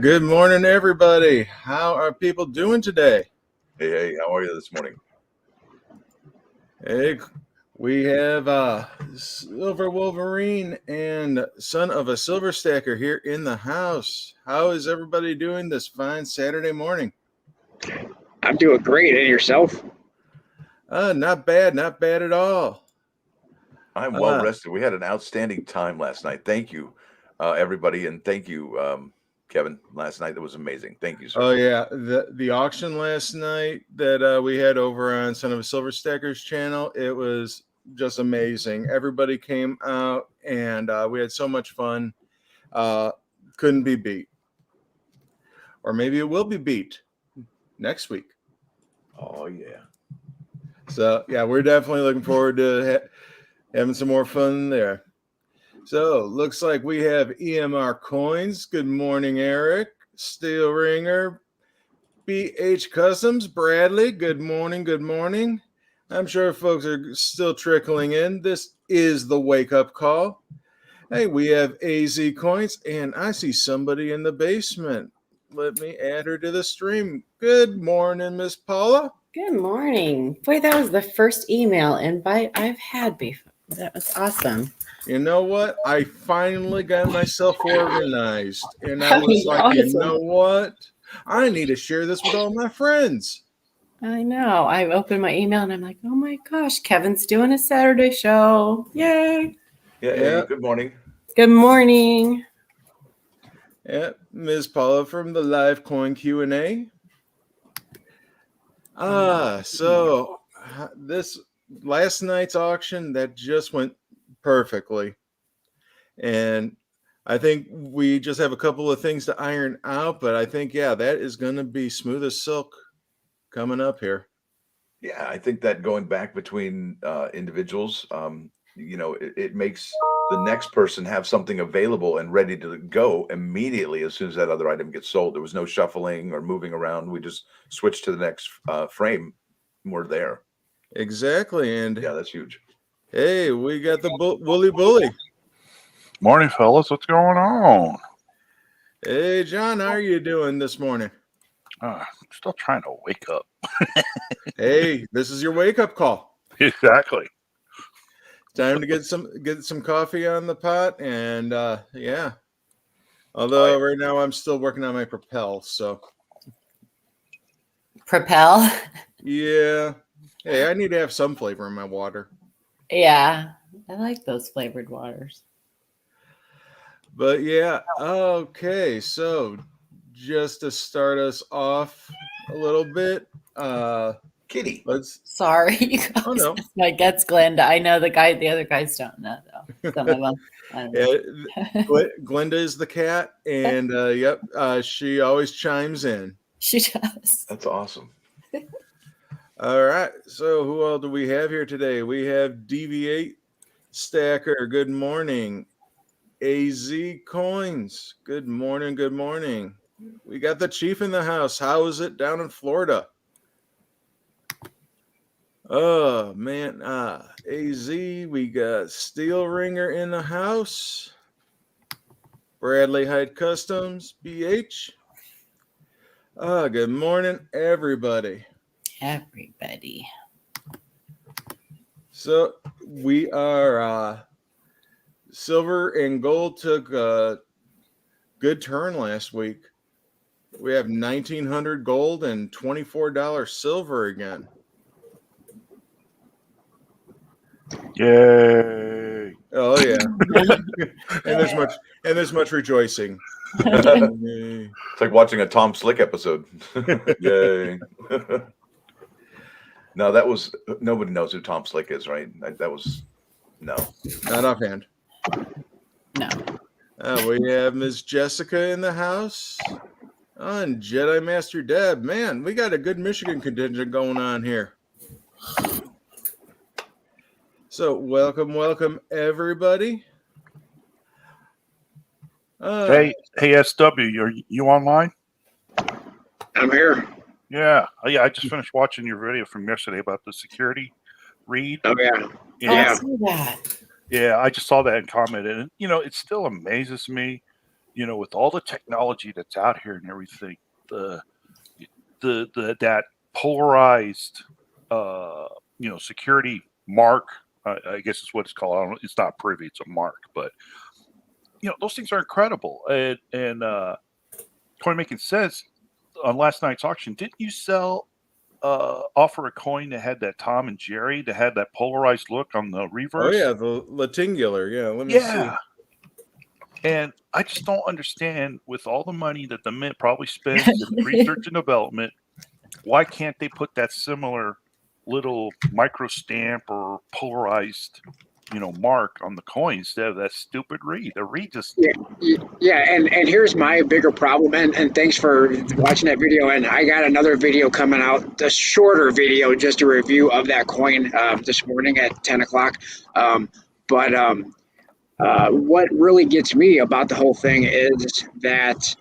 Good morning, everybody. How are people doing today? Hey, how are you this morning? Hey, we have Silver Wolverine and son of a Silver Stacker here in the house. How is everybody doing this fine Saturday morning? I'm doing great. And yourself? Not bad at all. I'm well rested. We had an outstanding time last night. Thank you, everybody, and thank you, Kevin. Last night, that was amazing. Thank you, sir. Oh yeah, the auction last night that we had over on Son of a Silver Stacker's channel, it was just amazing. Everybody came out and we had so much fun. Couldn't be beat. Or maybe it will be beat next week. Oh yeah. So yeah, we're definitely looking forward to having some more fun there. So looks like we have EMR Coins. Good morning, Eric. Steel Ringer. BH Customs, Bradley, good morning, good morning. I'm sure folks are still trickling in. This is the wake-up call. Hey, we have AZ Coins, and I see somebody in the basement. Let me add her to the stream. Good morning, Miss Paula. Good morning. Boy, that was the first email invite I've had before. That was awesome. You know what? I finally got myself organized, and I was like, you know what? I need to share this with all my friends. I know. I opened my email and I'm like, oh my gosh, Kevin's doing a Saturday show. Yay. Yeah. Hey, good morning. Good morning. Yeah, Ms. Paula from the live coin Q&A. So this last night's auction, that just went perfectly. And I think we just have a couple of things to iron out, but I think, yeah, that is going to be smooth as silk coming up here. Yeah, I think that going back between individuals, it makes the next person have something available and ready to go immediately as soon as that other item gets sold. There was no shuffling or moving around. We just switched to the next frame. We're there. Exactly. And yeah, that's huge. Hey, we got the Woolly Bully. Morning, fellas. What's going on? Hey, John, how are you doing this morning? I'm still trying to wake up. Hey, this is your wake-up call. Exactly. Time to get some coffee on the pot, and yeah. Although right now I'm still working on my Propel, so. Propel? Yeah. Hey, I need to have some flavor in my water. Yeah, I like those flavored waters. But yeah, okay. So just to start us off a little bit, Kitty. Sorry, you guys. Oh no, my gut's Glenda. I know the other guys don't know though. Some of them. I don't know. Yeah, Glenda is the cat, and yep, she always chimes in. She does. That's awesome. All right, so who all do we have here today? We have Deviate Stacker. Good morning. AZ Coins. Good morning. Good morning. We got the Chief in the house. How is it down in Florida? Oh man, AZ. We got Steel Ringer in the house. Bradley Hyde Customs. BH. Good morning, everybody. Everybody. So we are silver and gold took a good turn last week. We have 1,900 gold and $24 silver again. Yay! Oh yeah, and there's much rejoicing. It's like watching a Tom Slick episode. Yay! No, that was nobody knows who Tom Slick is, right? That was no, not offhand. No. We have Ms. Jessica in the house. And Jedi Master Deb. Man, we got a good Michigan contingent going on here. So welcome, everybody. Hey, SW, are you online? I'm here. Yeah. I just finished watching your video from yesterday about the security read. Oh yeah. I see that. Yeah, I just saw that and commented, and it still amazes me with all the technology that's out here and everything, that polarized, security mark, I guess is what it's called. I don't know, it's not privy, it's a mark, but those things are incredible. And Coin Making says on last night's auction, didn't you offer a coin that had that Tom and Jerry, that had that polarized look on the reverse? Oh yeah, the Latingular. Yeah, let me see. And I just don't understand, with all the money that the Mint probably spends in research and development, why can't they put that similar little micro stamp or polarized, mark on the coin instead of that stupid reed? The reed just And here's my bigger problem. And thanks for watching that video. And I got another video coming out, a shorter video, just a review of that coin this morning at 10 o'clock. What really gets me about the whole thing is that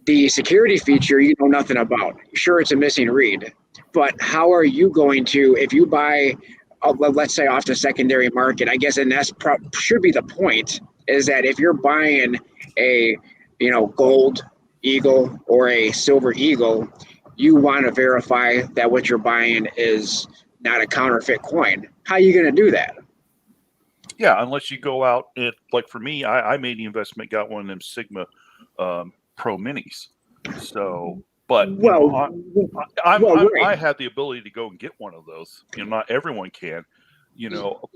the security feature you know nothing about. Sure, it's a missing read, but how are you going to, if you buy, let's say off the secondary market, I guess, and that's should be the point, is that if you're buying a gold eagle or a silver eagle, you want to verify that what you're buying is not a counterfeit coin. How are you going to do that? Yeah, unless you go out and, like for me, I made the investment, got one of them Sigma Pro Minis. So, but I had the ability to go and get one of those. Not everyone can.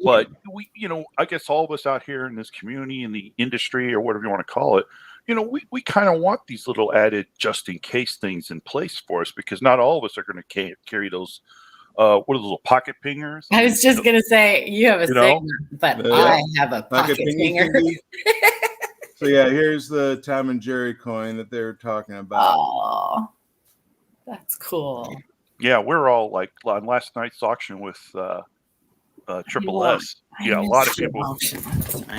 But we, I guess all of us out here in this community, in the industry, or whatever you want to call it, we kind of want these little added just in case things in place for us, because not all of us are going to carry those. What are those little pocket pingers? I was just going to say, you have a Sigma, but I have a pocket pinger. So yeah, here's the Tom and Jerry coin that they were talking about. Oh, that's cool. Yeah, we're all like on last night's auction with Triple S. Yeah, a lot of people.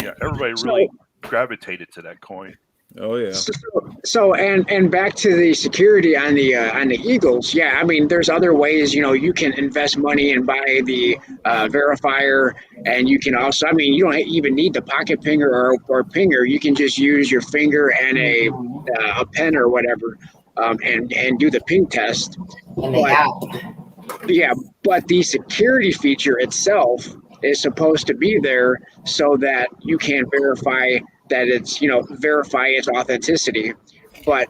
Yeah, everybody really gravitated to that coin. Oh yeah. So and back to the security on the Eagles. Yeah, I mean, there's other ways. You can invest money and buy the verifier, and you can also. I mean, you don't even need the pocket pinger or pinger. You can just use your finger and a pen or whatever, and do the ping test. But the security feature itself is supposed to be there so that you can verify that it's, verify its authenticity. But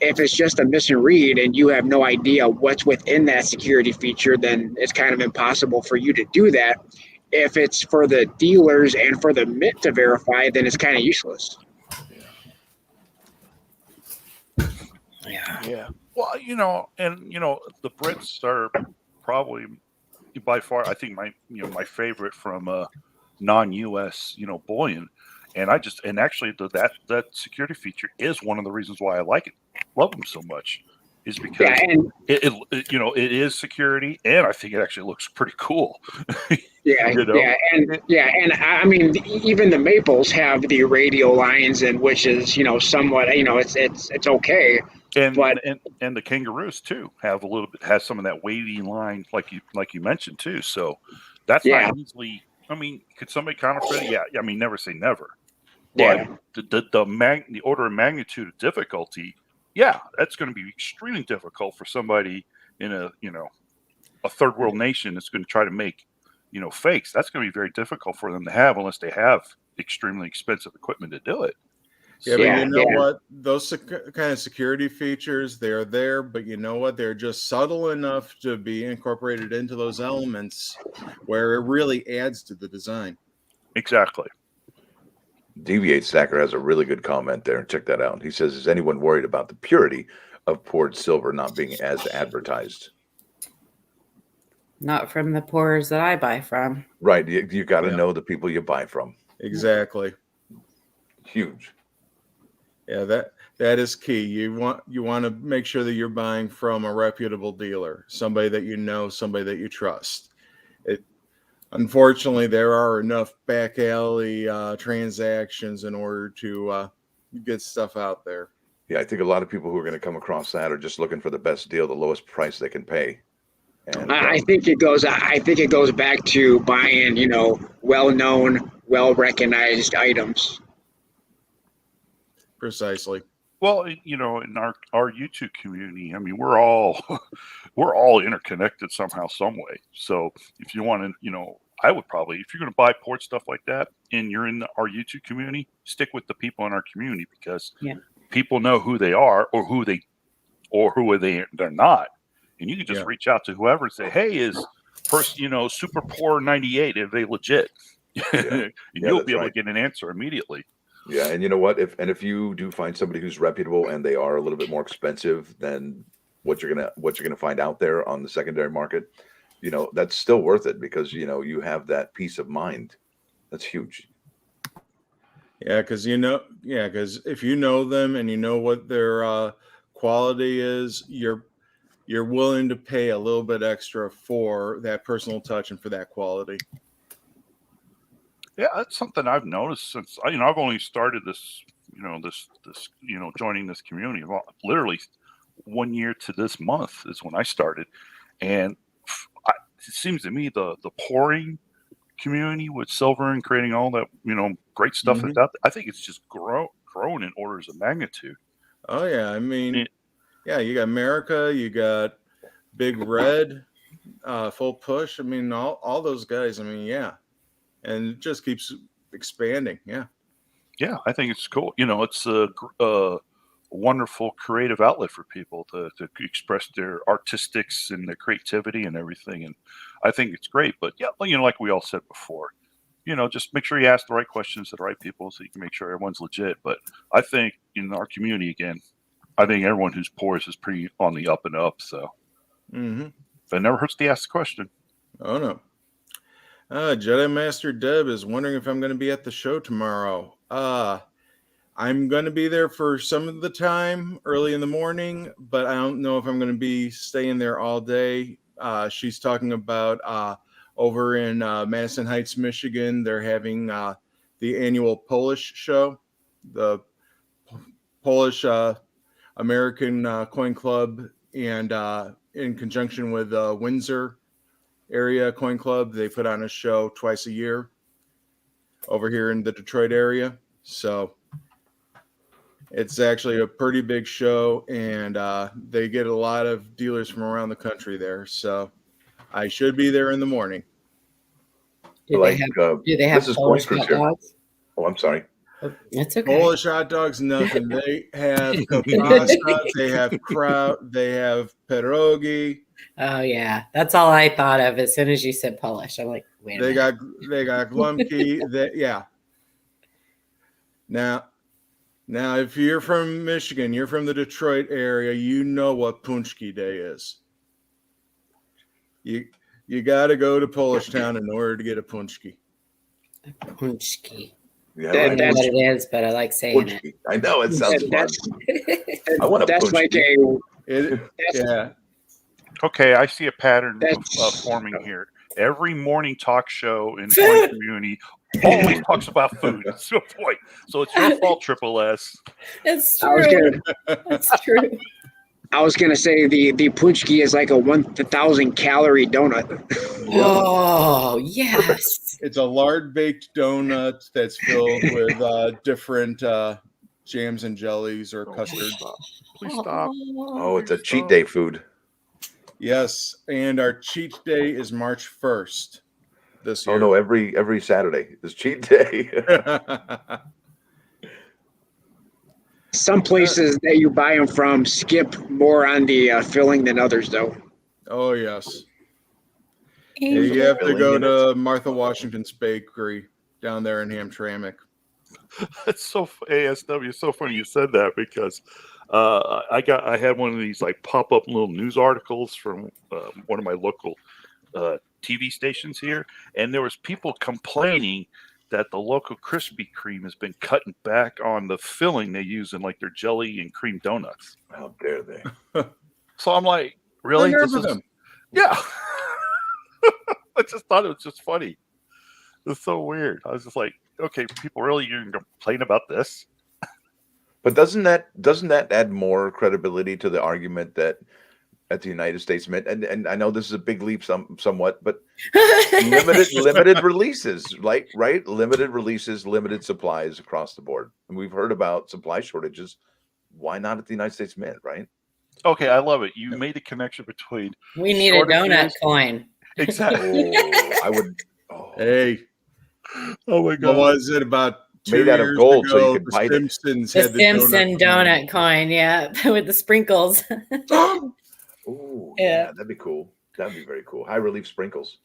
if it's just a missing read and you have no idea what's within that security feature, then it's kind of impossible for you to do that. If it's for the dealers and for the Mint to verify, then it's kind of useless. Yeah. Well, the Brits are probably by far, I think, my favorite from non-US, bullion. And actually that security feature is one of the reasons why I love them so much, is because it is security, and I think it actually looks pretty cool. And I mean, even the maples have the radial lines, and which is somewhat it's okay. And the kangaroos too has some of that wavy line, like you mentioned too. So that's not easily. I mean, could somebody counterfeit it? Yeah. I mean, never say never. But the order of magnitude of difficulty, that's going to be extremely difficult for somebody in a third world nation that's going to try to make fakes. That's going to be very difficult for them to have unless they have extremely expensive equipment to do it. Yeah, but you know what? Those kind of security features, they're there, but you know what? They're just subtle enough to be incorporated into those elements where it really adds to the design. Exactly. Deviate Stacker has a really good comment there. Check that out. He says, is anyone worried about the purity of poured silver not being as advertised? Not from the pourers that I buy from. Right. You got to know the people you buy from. Exactly. Huge. Yeah, that is key. You want to make sure that you're buying from a reputable dealer, somebody that you know, somebody that you trust. Unfortunately, there are enough back alley transactions in order to get stuff out there. Yeah, I think a lot of people who are going to come across that are just looking for the best deal, the lowest price they can pay. And I think it goes back to buying, well-known, well-recognized items. Precisely. Well, you know, in our YouTube community, I mean, we're all we're all interconnected somehow, some way. So if you want to, you know, I would probably, if you're going to buy port stuff like that, and you're in our YouTube community, stick with the people in our community because people know who they are or who they're not, and you can just reach out to whoever and say, "Hey, is person, you know, Super Poor 98? Are they legit?" And you'll be able to get an answer immediately. Yeah, and you know what? If you do find somebody who's reputable and they are a little bit more expensive than what you're gonna find out there on the secondary market, you know, that's still worth it because you know you have that peace of mind. That's huge. Yeah, because if you know them and you know what their quality is, you're willing to pay a little bit extra for that personal touch and for that quality. Yeah, that's something I've noticed since I've only started this, joining this community. Well, literally 1 year to this month is when I started, and it seems to me the pouring community with silver and creating all that great stuff that's out there, I think it's just grown in orders of magnitude. Oh yeah, I mean, you got America, you got Big Red, Full Push. I mean, all those guys. I mean, and it just keeps expanding. Yeah, I think it's cool. It's a wonderful creative outlet for people to express their artistics and their creativity and everything. And I think it's great. But like we all said before, just make sure you ask the right questions to the right people so you can make sure everyone's legit. But I think in our community, again, I think everyone who's poor is pretty on the up and up. So it never hurts to ask the question. Oh no. Jedi Master Deb is wondering if I'm going to be at the show tomorrow. I'm going to be there for some of the time, early in the morning, but I don't know if I'm going to be staying there all day. She's talking about over in Madison Heights, Michigan, they're having the annual Polish show, the Polish American Coin Club, and in conjunction with Windsor Area Coin Club, they put on a show twice a year over here in the Detroit area. So it's actually a pretty big show, and they get a lot of dealers from around the country there. So I should be there in the morning. Do they have Polish hot dogs? Oh, I'm sorry. That's okay. Polish hot dogs, nothing. They have kiełbasa, they have kraut, they have pierogi. Oh yeah, that's all I thought of as soon as you said Polish. I'm like, wait. They got glumki. Now, if you're from Michigan, you're from the Detroit area, you know what Punchki Day is. You got to go to Polish Town in order to get a punchki. Punchki. Yeah, I don't know what it is, but I like saying punchki. it. I know it sounds fun. I want a that's punchki. like Okay, I see a pattern forming here. Every morning talk show in the coin community always talks about food. So it's your fault, Triple S. It's true. That's true. I was gonna say the punchki is like a 1,000 calorie donut. Oh yes. It's a lard baked donut that's filled with different jams and jellies or custard. Please stop. Oh, it's a cheat day food. Yes, and our cheat day is March 1st this year. Oh no, every Saturday is cheat day. Some places that you buy them from skip more on the filling than others, though. Oh yes. Yeah, you have to go to Martha Washington's Bakery down there in Hamtramck. It's so ASW. It's so funny you said that because I had one of these like pop up little news articles from one of my local TV stations here, and there was people complaining that the local Krispy Kreme has been cutting back on the filling they use in like their jelly and cream donuts. How dare they? So I'm like, really? Yeah. I just thought it was just funny. It's so weird. I was just like, okay, people really, you're going to complain about this? But doesn't that add more credibility to the argument that at the United States Mint, and I know this is a big leap, somewhat, but limited releases, right? Limited releases, limited supplies across the board, and we've heard about supply shortages. Why not at the United States Mint, right? Okay, I love it. You made a connection between We need a donut shortages. coin. Exactly. Oh, I would. Oh, Hey, Oh my what god. was it about 2 Made out of years gold, so you ago? could The bite it. Simpsons The had the Simpson donut donut coin, yeah, with the sprinkles. coin. Oh, Yeah. yeah, that'd be cool. That'd be very cool. High relief sprinkles.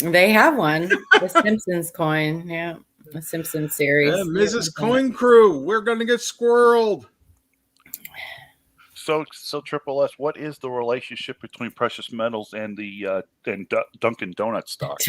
They have one, the Simpsons coin, yeah, the Simpsons series. Mrs. Coin Crew, we're gonna get squirreled. So Triple S, what is the relationship between precious metals and the Dunkin' Donut stock?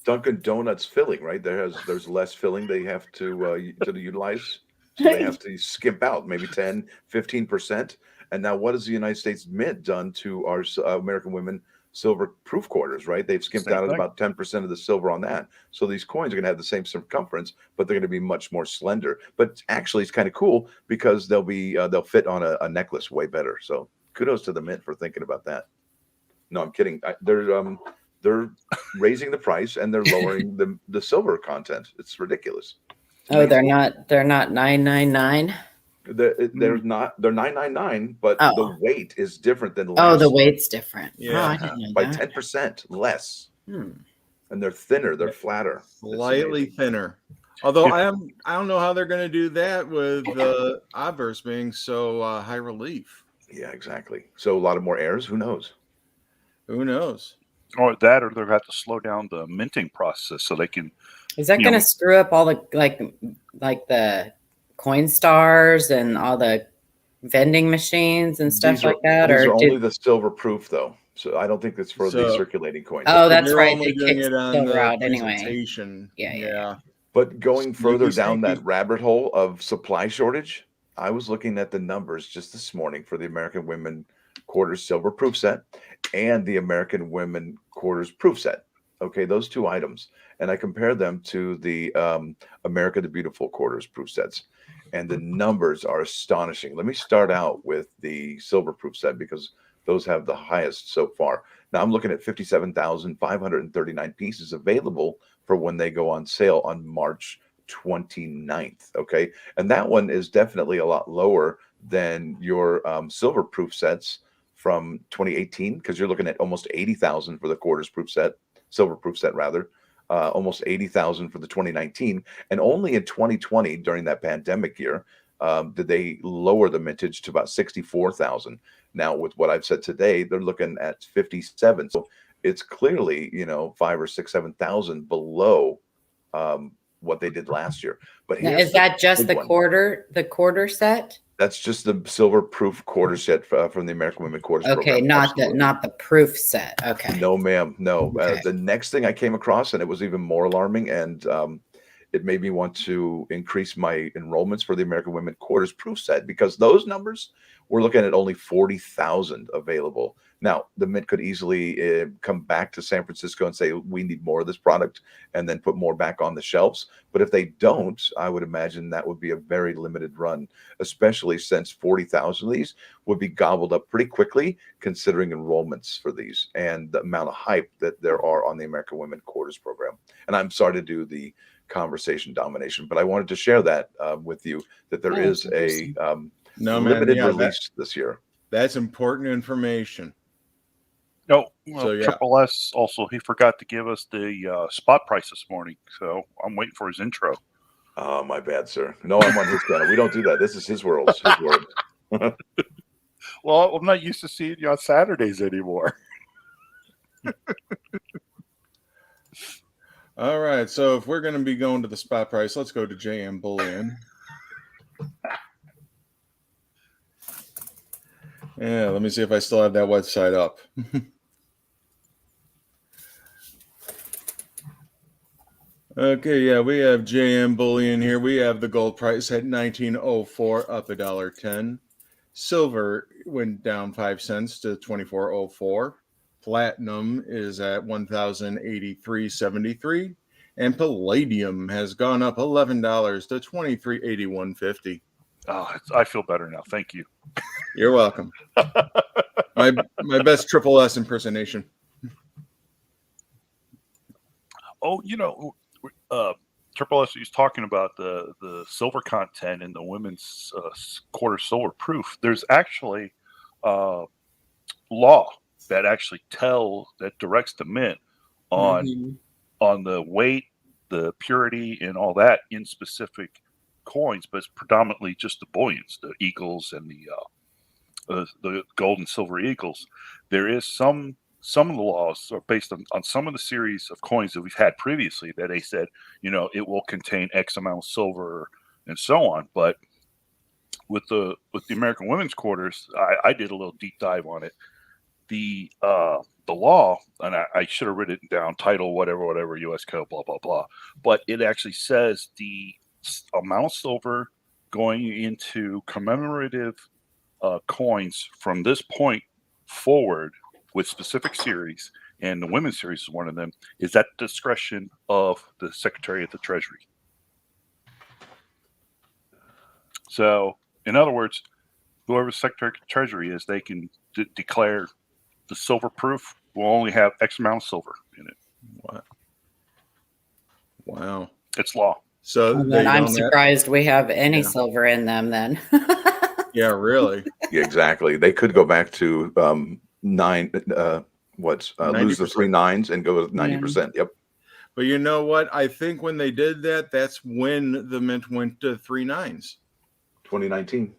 Dunkin' Donuts filling, right? There's less filling they have to utilize, so they have to skimp out maybe 10-15%. And now, what has the United States Mint done to our American women silver proof quarters? Right, they've skimped out about 10% of the silver on that. So these coins are going to have the same circumference, but they're going to be much more slender. But actually, it's kind of cool because they'll fit on a necklace way better. So kudos to the Mint for thinking about that. No, I'm kidding. They're raising the price and they're lowering the silver content. It's ridiculous. Oh, they're not $9.99. They're not. They're $9.99, but the weight is different than last. Oh, the weight's different. Yeah, I didn't know by that. 10% less. Hmm. And they're thinner. They're flatter. Slightly thinner. Although I don't know how they're going to do that with the obverse being so high relief. Yeah, exactly. So a lot of more errors. Who knows? Who knows? Or that, or they'll have to slow down the minting process so they can. Is that going to screw up all the like the coin stars and all the vending machines and stuff like that? These Or are only the silver proof, though. So I don't think it's for the circulating coins. Oh, that's They're right. only They doing kick it on silver the out anyway. presentation. Yeah. But going further down sneaky. that rabbit hole of supply shortage, I was looking at the numbers just this morning for the American Women Quarters Silver Proof Set and the American Women Quarters Proof Set. Okay, those two items. And I compared them to the America the Beautiful Quarters Proof Sets. And the numbers are astonishing. Let me start out with the Silver Proof Set because those have the highest so far. Now I'm looking at 57,539 pieces available for when they go on sale on March 29th. Okay. And that one is definitely a lot lower than your silver proof sets from 2018, because you're looking at almost 80,000 for the quarters proof set, silver proof set rather, almost 80,000 for the 2019. And only in 2020, during that pandemic year, did they lower the mintage to about 64,000. Now, with what I've said today, they're looking at 57. So it's clearly, 5 or 6, 7,000 below what they did last year. But now, is that just the quarter set? That's just the silver proof quarter set from the American Women Quarters Okay, program. not the proof set. Okay. No, ma'am. No. Okay. The next thing I came across, and it was even more alarming, and it made me want to increase my enrollments for the American Women Quarters proof set, because those numbers, we're looking at only 40,000 available. Now, the Mint could easily come back to San Francisco and say, we need more of this product, and then put more back on the shelves. But if they don't, I would imagine that would be a very limited run, especially since 40,000 of these would be gobbled up pretty quickly, considering enrollments for these and the amount of hype that there are on the American Women Quarters program. And I'm sorry to do the conversation domination, but I wanted to share that with you, that there is a limited release this year. That's important information. No, Triple S also, he forgot to give us the spot price this morning, so I'm waiting for his intro. Oh, my bad, sir. No, I'm on his channel. We don't do that. This is his world. It's his world. Well, I'm not used to seeing you on Saturdays anymore. All right, so if we're going to be going to the spot price, let's go to JM Bullion. Yeah, let me see if I still have that website up. Okay, yeah, we have JM Bullion here. We have the gold price at $19.04, up $1.10. Silver went down 5 cents to $24.04. Platinum is at $1,083.73, and palladium has gone up $11 to $23.81.50. Oh, I feel better now. Thank you. You're welcome. My best triple S impersonation. Oh, Triple S is talking about the silver content in the women's quarter silver proof. There's actually law that directs the mint on the weight, the purity, and all that in specific coins, but it's predominantly just the bullions, the eagles and the gold and silver eagles. There is some of the laws are based on some of the series of coins that we've had previously that they said, it will contain X amount of silver and so on. But with the American women's quarters, I did a little deep dive on it. The law, and I should have written it down, title, whatever, U.S. code, blah, blah, blah. But it actually says the amount of silver going into commemorative coins from this point forward with specific series, and the women's series is one of them, is at the discretion of the Secretary of the Treasury. So, in other words, whoever Secretary of the Treasury is, they can declare the silver proof will only have X amount of silver in it. Wow. It's law. So then I'm surprised we have any silver in them then. Yeah, really. Yeah, exactly. They could go back to lose the 3 nines and go with 90%. Yep. But you know what? I think when they did that, that's when the mint went to 3 nines. 2019.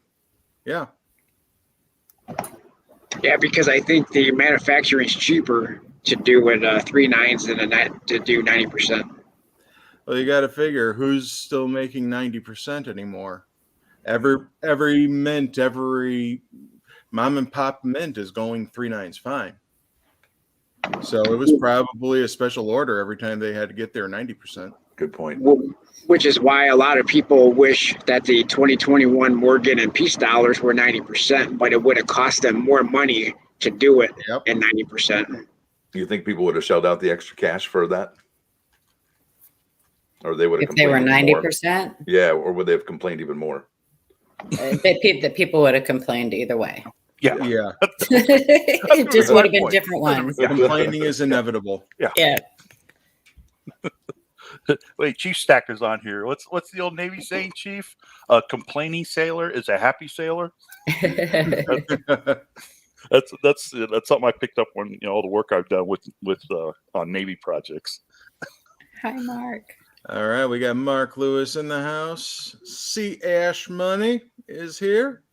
Yeah. Yeah, because I think the manufacturing is cheaper to do with 3 nines than to do 90%. Well, you got to figure who's still making 90% anymore. Every mint, every mom and pop mint is going 3 nines fine. So it was probably a special order every time they had to get their 90%. Good point. Which is why a lot of people wish that the 2021 Morgan and Peace dollars were 90%, but it would have cost them more money to do it at 90%. Do you think people would have shelled out the extra cash for that? Or they would have complained if they were 90%? Yeah, or would they have complained even more? The people would have complained either way. Yeah. It just would have been different ones. Complaining is inevitable. Yeah. Wait, Chief Stacker's on here. What's the old Navy saying, Chief? A complaining sailor is a happy sailor. That's something I picked up when all the work I've done with on Navy projects. Hi, Mark. All right, we got Mark Lewis in the house. C. Ash Money is here.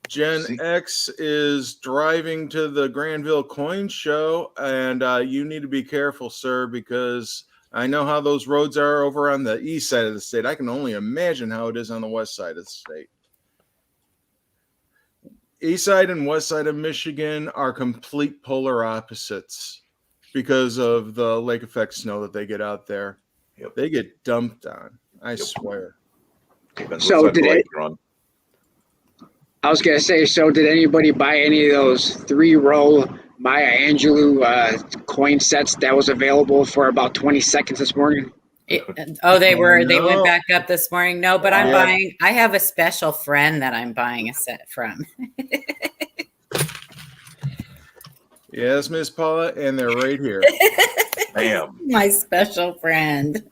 Gen X is driving to the Granville Coin Show, and you need to be careful, sir, because I know how those roads are over on the east side of the state. I can only imagine how it is on the west side of the state. East side and west side of Michigan are complete polar opposites because of the lake effect snow that they get out there. Yep. They get dumped on, I swear. So I was going to say, so did anybody buy any of those 3-roll Maya Angelou coin sets that was available for about 20 seconds this morning? They went back up this morning. No, but I'm buying, I have a special friend that I'm buying a set from. Yes, Miss Paula, and they're right here. Bam. My special friend.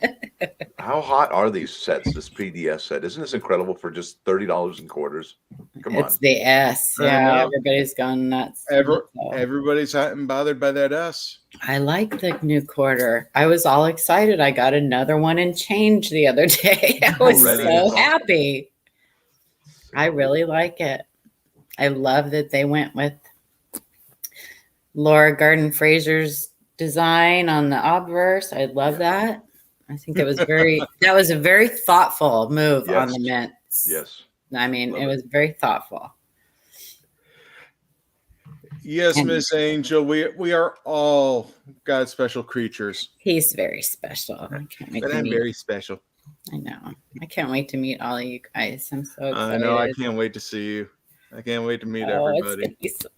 How hot are these sets, this PDS set? Isn't this incredible for just $30 in quarters? Come on. It's the S. Yeah, everybody's gone nuts. Everybody's hot and bothered by that S. I like the new quarter. I was all excited. I got another one in change the other day. I was so happy. I really like it. I love that they went with Laura Garden Fraser's design on the obverse. I love that. I think that was a very thoughtful move on the mints. Yes. I mean, it was very thoughtful. Yes, Miss Angel, we are all God's special creatures. He's very special. I can't wait to meet. Very special. I know. I can't wait to meet all of you guys. I'm so excited. I know. I can't wait to see you. I can't wait to meet everybody. It's gonna be so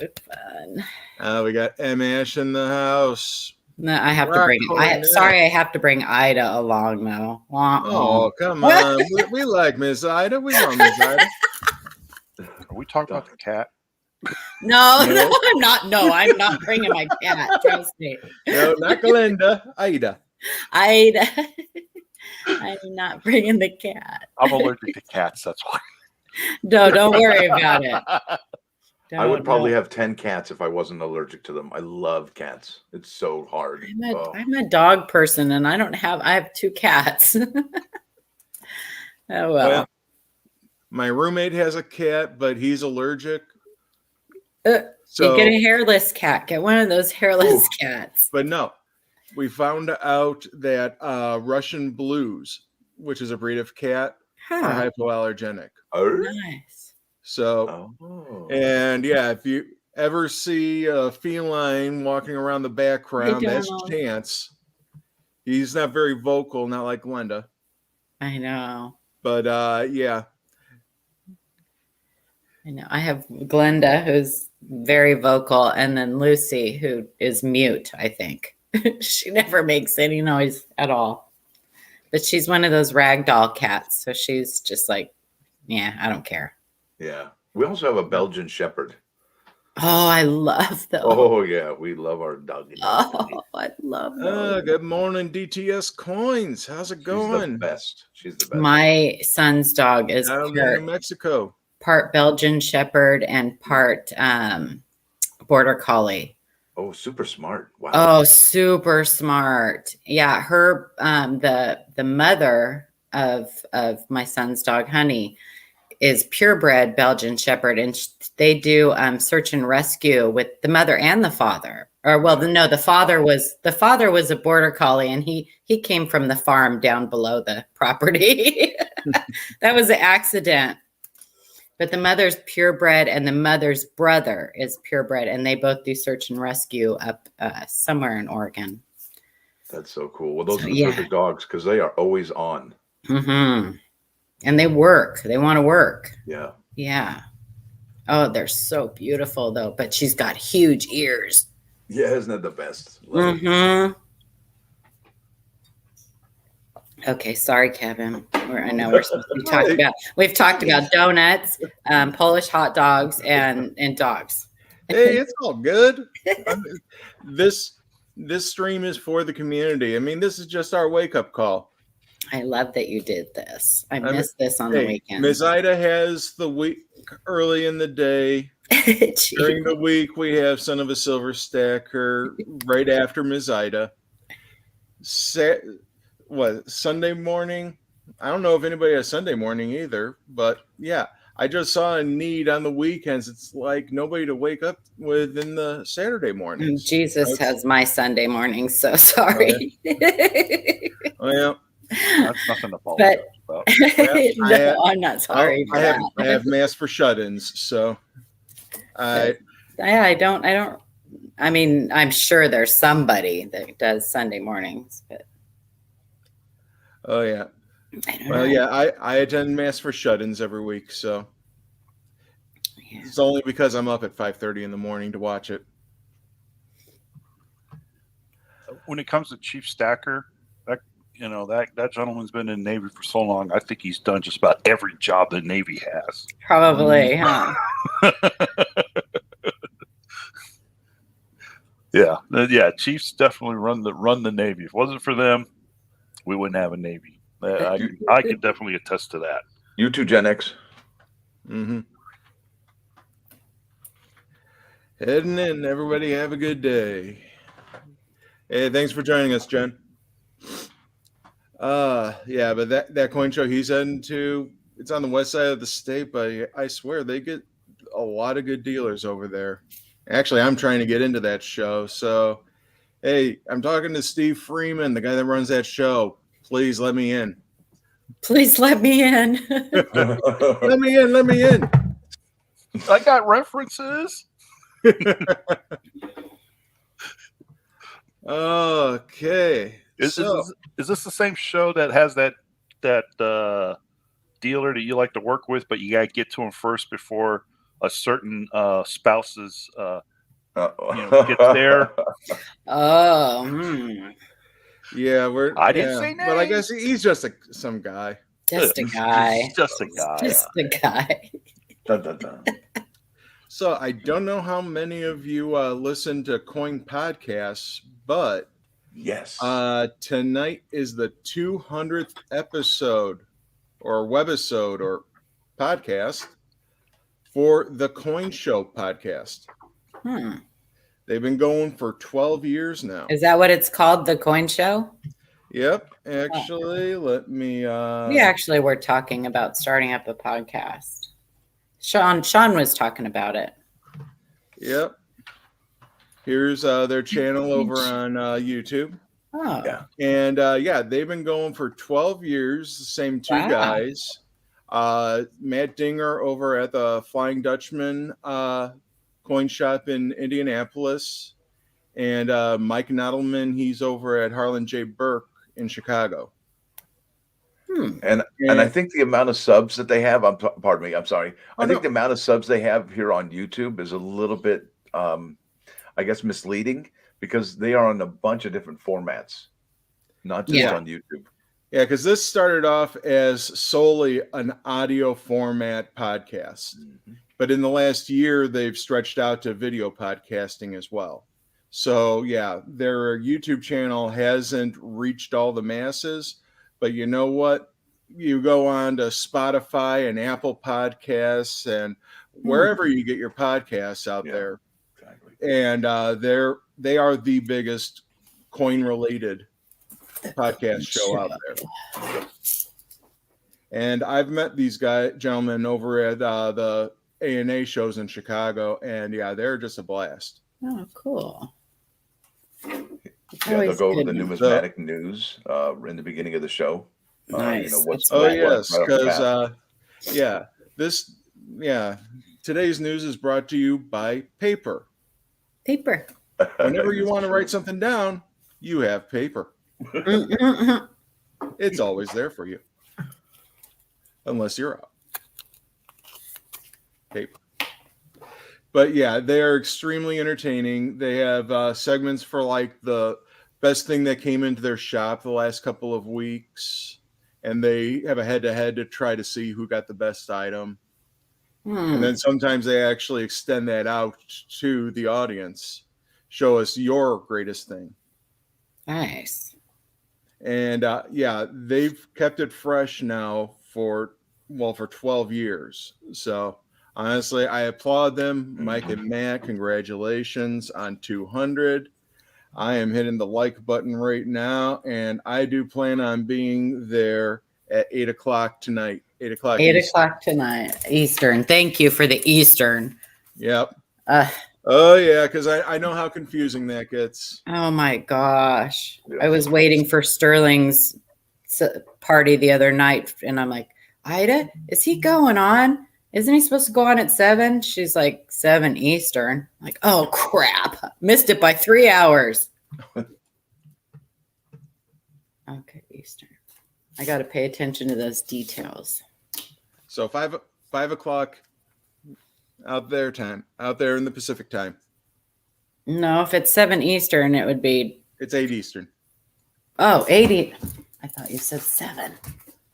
fun. We got M. Ash in the house. No, I have to bring. I have to bring Ida along though. Oh, come on! we like Miss Ida. We love Miss Ida. Are we talking about the cat? No, No. I'm not. No, I'm not bringing my cat. Trust me. No, not Glenda. Ida. I'm not bringing the cat. I'm allergic to cats. That's why. No, don't worry about it. I would Don't, probably no. have 10 cats if I wasn't allergic to them. I love cats. It's so hard. I'm a dog person, and I have 2 cats. Oh well. My roommate has a cat, but he's allergic. You So, get a hairless cat. Get one of those hairless Ooh. cats. but no, we found out that Russian blues, which is a breed of cat, are Huh, hypoallergenic. Oh. nice. So, Oh. and yeah, if you ever see a feline walking around the background, that's don't. Chance. He's not very vocal, not like Glenda. I know. But yeah, I know. I have Glenda, who's very vocal, and then Lucy, who is mute, I think. She never makes any noise at all. But she's one of those ragdoll cats. So she's just like, yeah, I don't care. Yeah. We also have a Belgian Shepherd. Oh, I love those. Oh, yeah. We love our dog. Oh, I love those. good morning, DTS Coins. How's it She's going? the best. She's the best. My son's dog is Down in New Mexico. part Belgian Shepherd and part Border Collie. Oh, super smart. Wow. Oh, super smart. Yeah, her the mother of my son's dog Honey is purebred Belgian Shepherd, and they do search and rescue with the mother and the father. Or well, the father was a Border Collie, and he came from the farm down below the property. That was an accident. But the mother's purebred, and the mother's brother is purebred, and they both do search and rescue up somewhere in Oregon. That's so cool. Well, those are the yeah. perfect dogs because they are always on. Mm-hmm. And they work. They want to work. Yeah. Yeah. Oh, they're so beautiful, though. But she's got huge ears. Yeah, isn't that the best? Love it. Mm-hmm. Okay, sorry, Kevin. I know we've talked about donuts, Polish hot dogs, and dogs. Hey, it's all good. This stream is for the community. I mean, this is just our wake up call. I love that you did this. I missed this on the weekend. Ms. Ida has the week early in the day. During the week, we have Son of a Silver Stacker right after Ms. Ida. Sunday morning? I don't know if anybody has Sunday morning either, but yeah, I just saw a need on the weekends. It's like nobody to wake up with in the Saturday mornings. Jesus has my Sunday morning, so sorry. Well, that's nothing to apologize about. Yeah, I'm not sorry. I have mass for shut-ins, so I don't. I mean, I'm sure there's somebody that does Sunday mornings, but oh yeah. I don't Well, know. yeah, I attend mass for shut-ins every week, so Yeah. it's only because I'm up at 5:30 in the morning to watch it. When it comes to Chief Stacker, that gentleman's been in the Navy for so long. I think he's done just about every job the Navy has. Probably, huh? Yeah. Chiefs definitely run the Navy. If it wasn't for them, we wouldn't have a Navy. I could definitely attest to that. You too, Gen X. Mm-hmm. Heading in, everybody. Have a good day. Hey, thanks for joining us, Jen. Yeah, but that coin show he's heading to, it's on the west side of the state, but I swear they get a lot of good dealers over there. Actually, I'm trying to get into that show. So, hey, I'm talking to Steve Freeman, the guy that runs that show. Please let me in. Please let me in. Let me in. I got references. Okay. Is this the same show that has that dealer that you like to work with, but you gotta get to him first before a certain spouse's gets there? Oh, Yeah, I didn't say but I names. guess he's just some guy. just a guy. Just a guy. Just a guy. Dun, dun, dun. So I don't know how many of you listen to Coin podcasts, but Yes. tonight is the 200th episode or webisode or podcast for the Coin Show podcast. They've been going for 12 years now. Is that what it's called? The Coin Show? Yep. Actually, let me. We actually were talking about starting up a podcast. Sean was talking about it. Yep. Here's their channel over on YouTube. Oh. Yeah. And yeah, they've been going for 12 years, the same two Wow. guys. Matt Dinger over at the Flying Dutchman coin shop in Indianapolis. And Mike Nodelman, he's over at Harlan J. Burke in Chicago. And I think the amount of subs that they have, pardon me, I'm sorry. Oh, I think no. the amount of subs they have here on YouTube is a little bit, I guess, misleading because they are on a bunch of different formats, not just on YouTube. Yeah, because this started off as solely an audio format podcast. But in the last year, they've stretched out to video podcasting as well. So, yeah, their YouTube channel hasn't reached all the masses. But you know what? You go on to Spotify and Apple Podcasts and wherever you get your podcasts out there. Exactly. And they are the biggest coin-related podcast show out there. And I've met these gentlemen over at the A&A shows in Chicago, and yeah, they're just a blast. Oh, cool. Yeah, they'll go over the numismatic news in the beginning of the show. Nice. Yes, because today's news is brought to you by paper. Paper. Whenever you want to write something down, you have paper. It's always there for you, unless you're out. Paper. But yeah, they are extremely entertaining. They have segments for like the best thing that came into their shop the last couple of weeks, and they have a head-to-head to try to see who got the best item. And then sometimes they actually extend that out to the audience. Show us your greatest thing. Nice. And yeah, they've kept it fresh now for 12 years. So honestly, I applaud them. Mike and Matt, congratulations on 200. I am hitting the like button right now, and I do plan on being there at 8 o'clock tonight. 8 o'clock. 8 o'clock tonight, Eastern. Thank you for the Eastern. Yep. Oh, yeah, because I know how confusing that gets. Oh, my gosh. Yeah. I was waiting for Sterling's party the other night, and I'm like, Ida, is he going on? Isn't he supposed to go on at 7? She's like, 7 Eastern. I'm like, oh, crap. Missed it by 3 hours. Okay, Eastern. I got to pay attention to those details. So 5 o'clock out there in the Pacific time. No, if it's 7 Eastern, it would be. It's 8 Eastern. Oh, 80. I thought you said 7.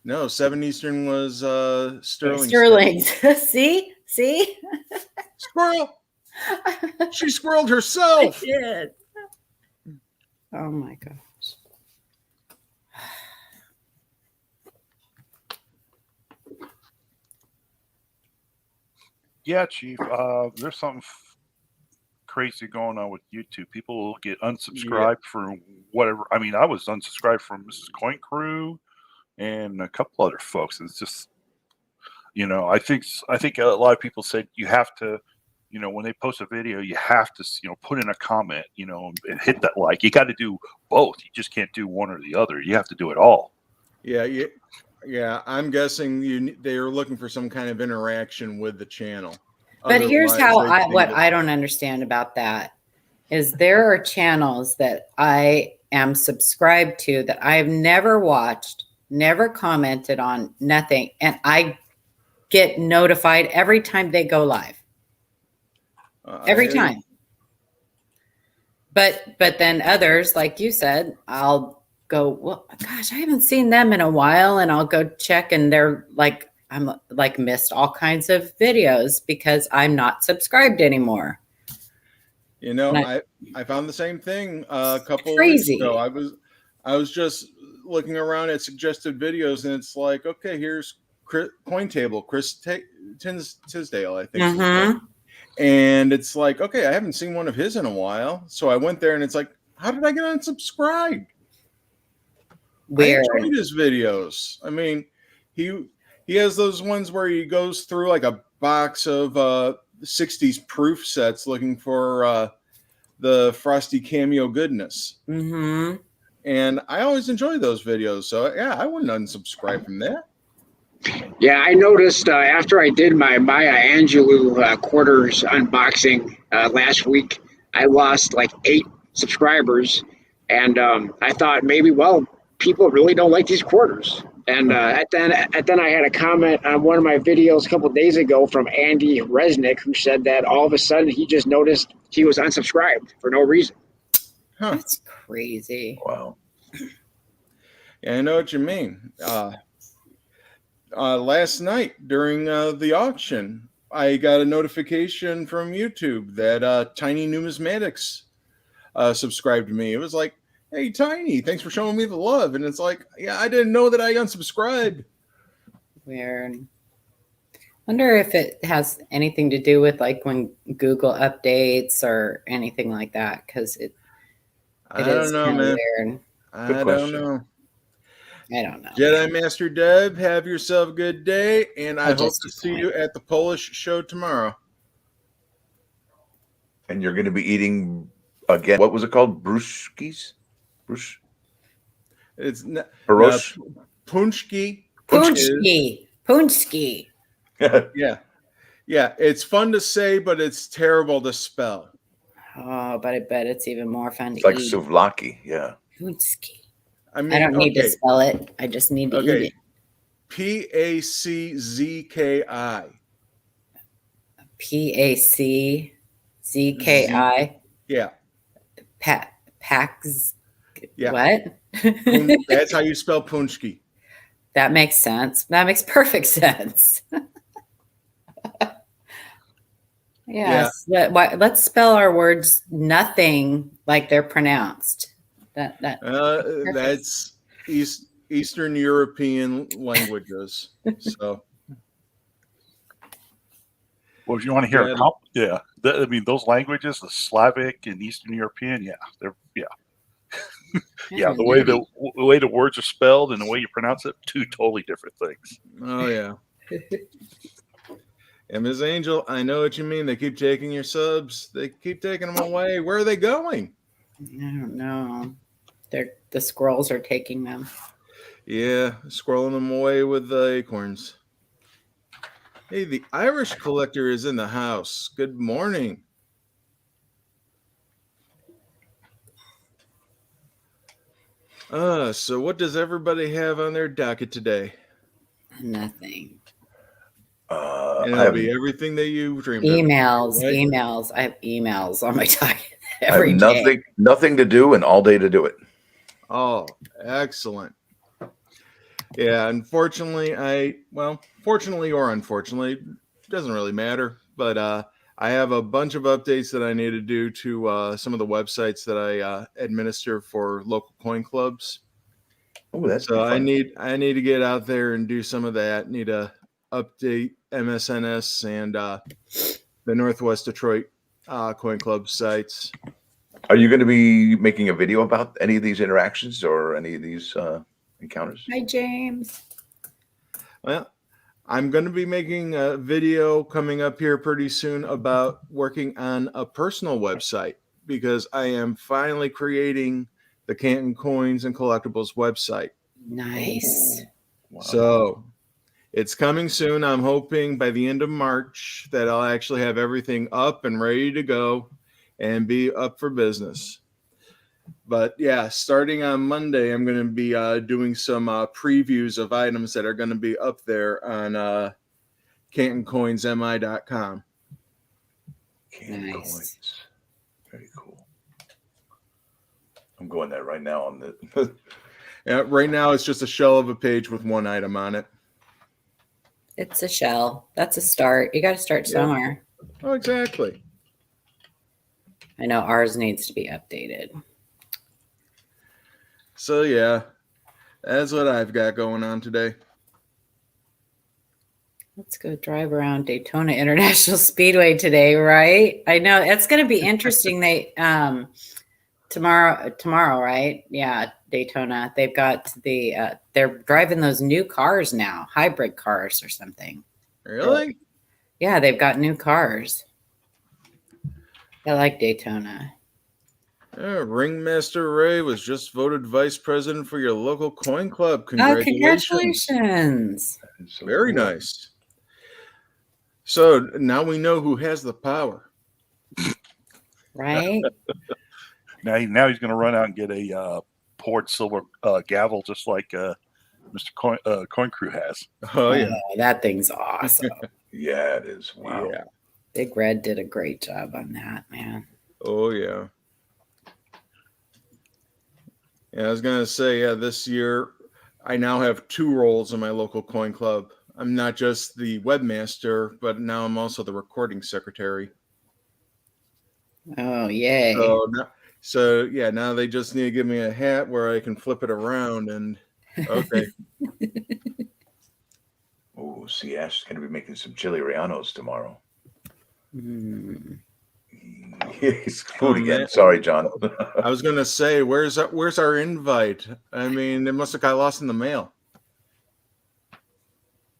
No, 7 Eastern was Sterling. Sterling's. See? Squirrel. She squirreled herself. I did. Oh my gosh. Yeah, Chief. There's something crazy going on with YouTube. People will get unsubscribed for whatever. I mean, I was unsubscribed from Mrs. Coin Crew and a couple other folks. It's just, I think a lot of people said you have to, when they post a video, you have to, put in a comment, and hit that like. You got to do both. You just can't do one or the other. You have to do it all. Yeah. I'm guessing they're looking for some kind of interaction with the channel. But here's how what I don't understand about that is there are channels that I am subscribed to that I've never watched, never commented on, nothing, and I get notified every time they go live. Every time. But then others, like you said, I'll go, well, gosh, I haven't seen them in a while, and I'll go check, and they're like I'm like missed all kinds of videos because I'm not subscribed anymore. You know, And I found the same thing a couple of weeks Crazy. ago. I was just looking around at suggested videos, and it's like, okay, here's Cointable, Chris Tisdale, I think. Mhm. And it's like, okay, I haven't seen one of his in a while. So I went there and it's like, how did I get unsubscribed? Weird. I enjoyed his videos. I mean, he has those ones where he goes through like a box of 60s proof sets looking for the Frosty cameo goodness. Mhm. And I always enjoy those videos. So yeah, I wouldn't unsubscribe from that. Yeah, I noticed after I did my Maya Angelou quarters unboxing last week, I lost like 8 subscribers, and I thought maybe, well, people really don't like these quarters. And then I had a comment on one of my videos a couple of days ago from Andy Resnick, who said that all of a sudden he just noticed he was unsubscribed for no reason. Huh. That's crazy. Wow. Yeah, I know what you mean. Last night during the auction, I got a notification from YouTube that Tiny Numismatics subscribed to me. It was like, hey, Tiny, thanks for showing me the love. And it's like, yeah, I didn't know that I unsubscribed. Weird. Wonder if it has anything to do with like when Google updates or anything like that, because it I is don't know, kind of man. weird. I Good don't question. know. I don't know. Jedi Master Deb, have yourself a good day, and I hope just to see you at the Polish show tomorrow. And you're going to be eating again. What was it called? Bruschkis? Brusch? It's Barosh? Punchki. Punchki. Punchki. Yeah. Yeah, it's fun to say, but it's terrible to spell. Oh, but I bet it's even more fun It's to like eat. souvlaki. Yeah. Punchki. I mean, I don't need to okay, spell it. I just need to eat okay. it. Paczki. Paczki. Yeah, Pax. yeah. What? That's how you spell Punchki. That makes sense. That makes perfect sense. Yes. Let's spell our words nothing like they're pronounced. That's Eastern European languages. So, Well, if you want to hear I mean, those languages, the Slavic and Eastern European, they're the way the words are spelled and the way you pronounce it, two totally different things. oh yeah. And Ms. Angel, I know what you mean. They keep taking your subs. They keep taking them away. Where are they going? I don't know. The squirrels are taking them. Yeah, scrolling them away with the acorns. Hey, the Irish collector is in the house. Good morning. So what does everybody have on their docket today? Nothing. And it'll be everything that you dreamed Emails. of. Right? Emails. I have emails on my docket I have every day. nothing to do and all day to do it. Oh, excellent. Yeah, unfortunately, fortunately or unfortunately, it doesn't really matter. But I have a bunch of updates that I need to do to some of the websites that I administer for local coin clubs. Oh, that's so I need to get out there and do some of that. Need to update MSNS and the Northwest Detroit Coin Club sites. Are you going to be making a video about any of these interactions or any of these encounters? Hi, James. Well, I'm going to be making a video coming up here pretty soon about working on a personal website because I am finally creating the Canton Coins and Collectibles website. Nice. Wow. So it's coming soon. I'm hoping by the end of March that I'll actually have everything up and ready to go and be up for business. But yeah, starting on Monday, I'm going to be doing some previews of items that are going to be up there on CantonCoinsMI.com. Canton Nice. Coins. Very cool. I'm going there right now on the. Yeah, right now it's just a shell of a page with one item on it. It's a shell. That's a start. You got to start somewhere. Oh, exactly. I know ours needs to be updated. So yeah, that's what I've got going on today. Let's go drive around Daytona International Speedway today, right? I know it's going to be interesting. They tomorrow, right? Yeah, Daytona. They've got they're driving those new cars now, hybrid cars or something. Really? Yeah, they've got new cars. I like Daytona. Ringmaster Ray was just voted vice president for your local coin club. Oh, Congratulations. congratulations. So Very cool. nice. So now we know who has the power. Right? Now he's going to run out and get a poured silver gavel, just like Mr. Coin Crew has. Oh yeah. That thing's awesome. Yeah, it is. Wow. Yeah. Big Red did a great job on that, man. Oh yeah. Yeah, I was gonna say, this year I now have 2 roles in my local coin club. I'm not just the webmaster, but now I'm also the recording secretary. Oh, yay. Now they just need to give me a hat where I can flip it around and okay. Oh, see, Ash is going to be making some chili rellenos tomorrow. Mm. He's food again. man. Sorry, John. I was gonna say, where's our invite? I mean, it must have got lost in the mail.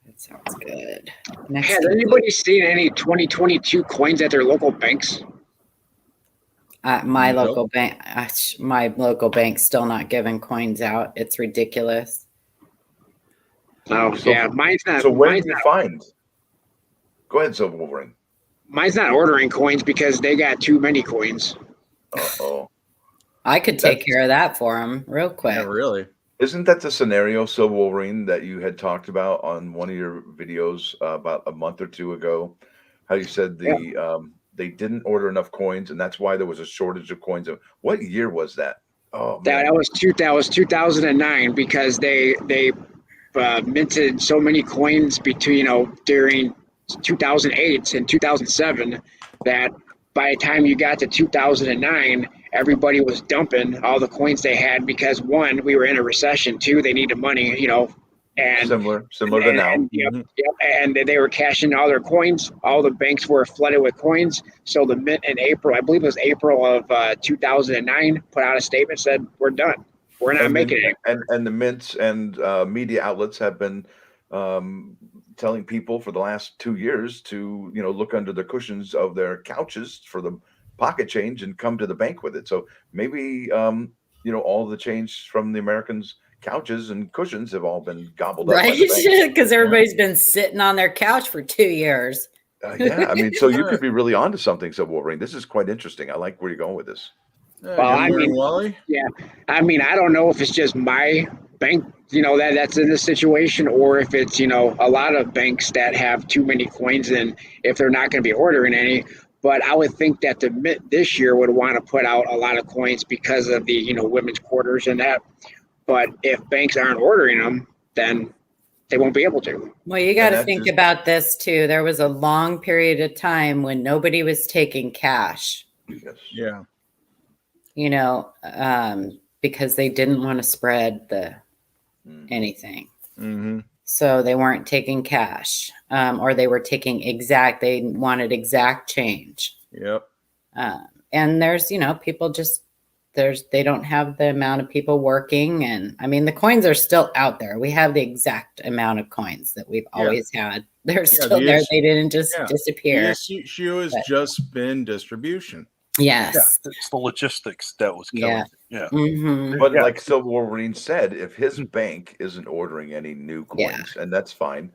That sounds good. Has anybody seen any 2022 coins at their local banks? My Nope. local bank, my local bank's still not giving coins out. It's ridiculous. Oh, So- yeah, mine's not. So when mine's do you not, find? Go ahead, Silver Wolverine. mine's not ordering coins because they got too many coins. Uh-oh. I could take That's- care of that for them real quick. Yeah, really. Isn't that the scenario, Silver Wolverine, that you had talked about on one of your videos about a month or 2 ago? How you said they didn't order enough coins, and that's why there was a shortage of coins. What year was that? Oh man, That was 2009 because they minted so many coins between during 2008 and 2007 that by the time you got to 2009, everybody was dumping all the coins they had because 1, we were in a recession. 2, they needed money, and similar to now. and, and they were cashing all their coins. All the banks were flooded with coins. So the mint in April, I believe it was April of 2009, put out a statement, said, we're done. We're not making it. And the mints and media outlets have been telling people for the last 2 years to look under the cushions of their couches for the pocket change and come to the bank with it. So maybe all the change from the Americans' couches and cushions have all been gobbled up. Right? Because everybody's been sitting on their couch for 2 years. Yeah, I mean, so you could be really onto something, Silver Wolverine. This is quite interesting. I like where you're going with this. Yeah, Well, good I morning, mean- Wally. I mean, I don't know if it's just my bank, that's in this situation, or if it's, a lot of banks that have too many coins and if they're not going to be ordering any. But I would think that the Mint this year would want to put out a lot of coins because of the, women's quarters and that. But if banks aren't ordering them, then they won't be able to. Well, you got to that's think just- about this too. There was a long period of time when nobody was taking cash, Yes. Yeah. because they didn't want to spread anything. Mm-hmm. So they weren't taking cash, or they were taking they wanted exact change. Yep. And there's, people they don't have the amount of people working. And I mean, the coins are still out there. We have the exact amount of coins that we've always had. They're still the there. issue- They didn't just The disappear. issue has But- just been distribution. Yes. It's the logistics that was killing. Yeah. Yeah. Mhm. But Yeah. like Silver Wolverine said, if his bank isn't ordering any new coins, and that's fine.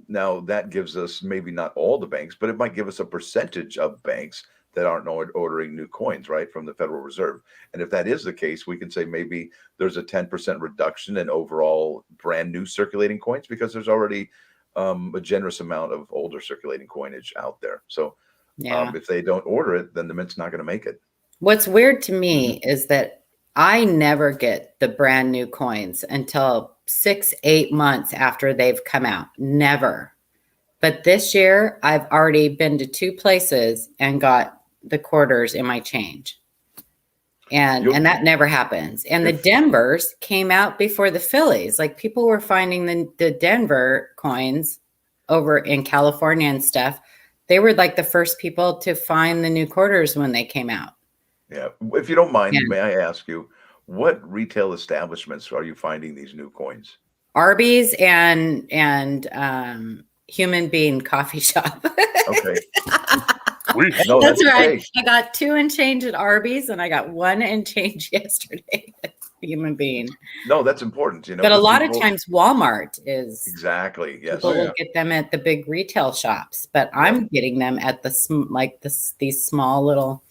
Now that gives us maybe not all the banks, but it might give us a percentage of banks that aren't ordering new coins, right, from the Federal Reserve. And if that is the case, we can say maybe there's a 10% reduction in overall brand new circulating coins because there's already a generous amount of older circulating coinage out there. So Yeah. if they don't order it, then the mint's not going to make it. What's weird to me is that I never get the brand new coins until 6-8 months after they've come out. Never. But this year, I've already been to 2 places and got the quarters in my change. And that never happens. And the Denvers came out before the Phillies. Like, people were finding the Denver coins over in California and stuff. They were like the first people to find the new quarters when they came out. Yeah. If you don't mind, may I ask you, what retail establishments are you finding these new coins? Arby's and Human Being Coffee Shop. Okay. No, that's right. Great. I got 2 and change at Arby's, and I got 1 and change yesterday at Human Being. No, that's important. You know, but a lot of times Walmart is exactly. Yes. People will get them at the big retail shops, but I'm getting them at these small little.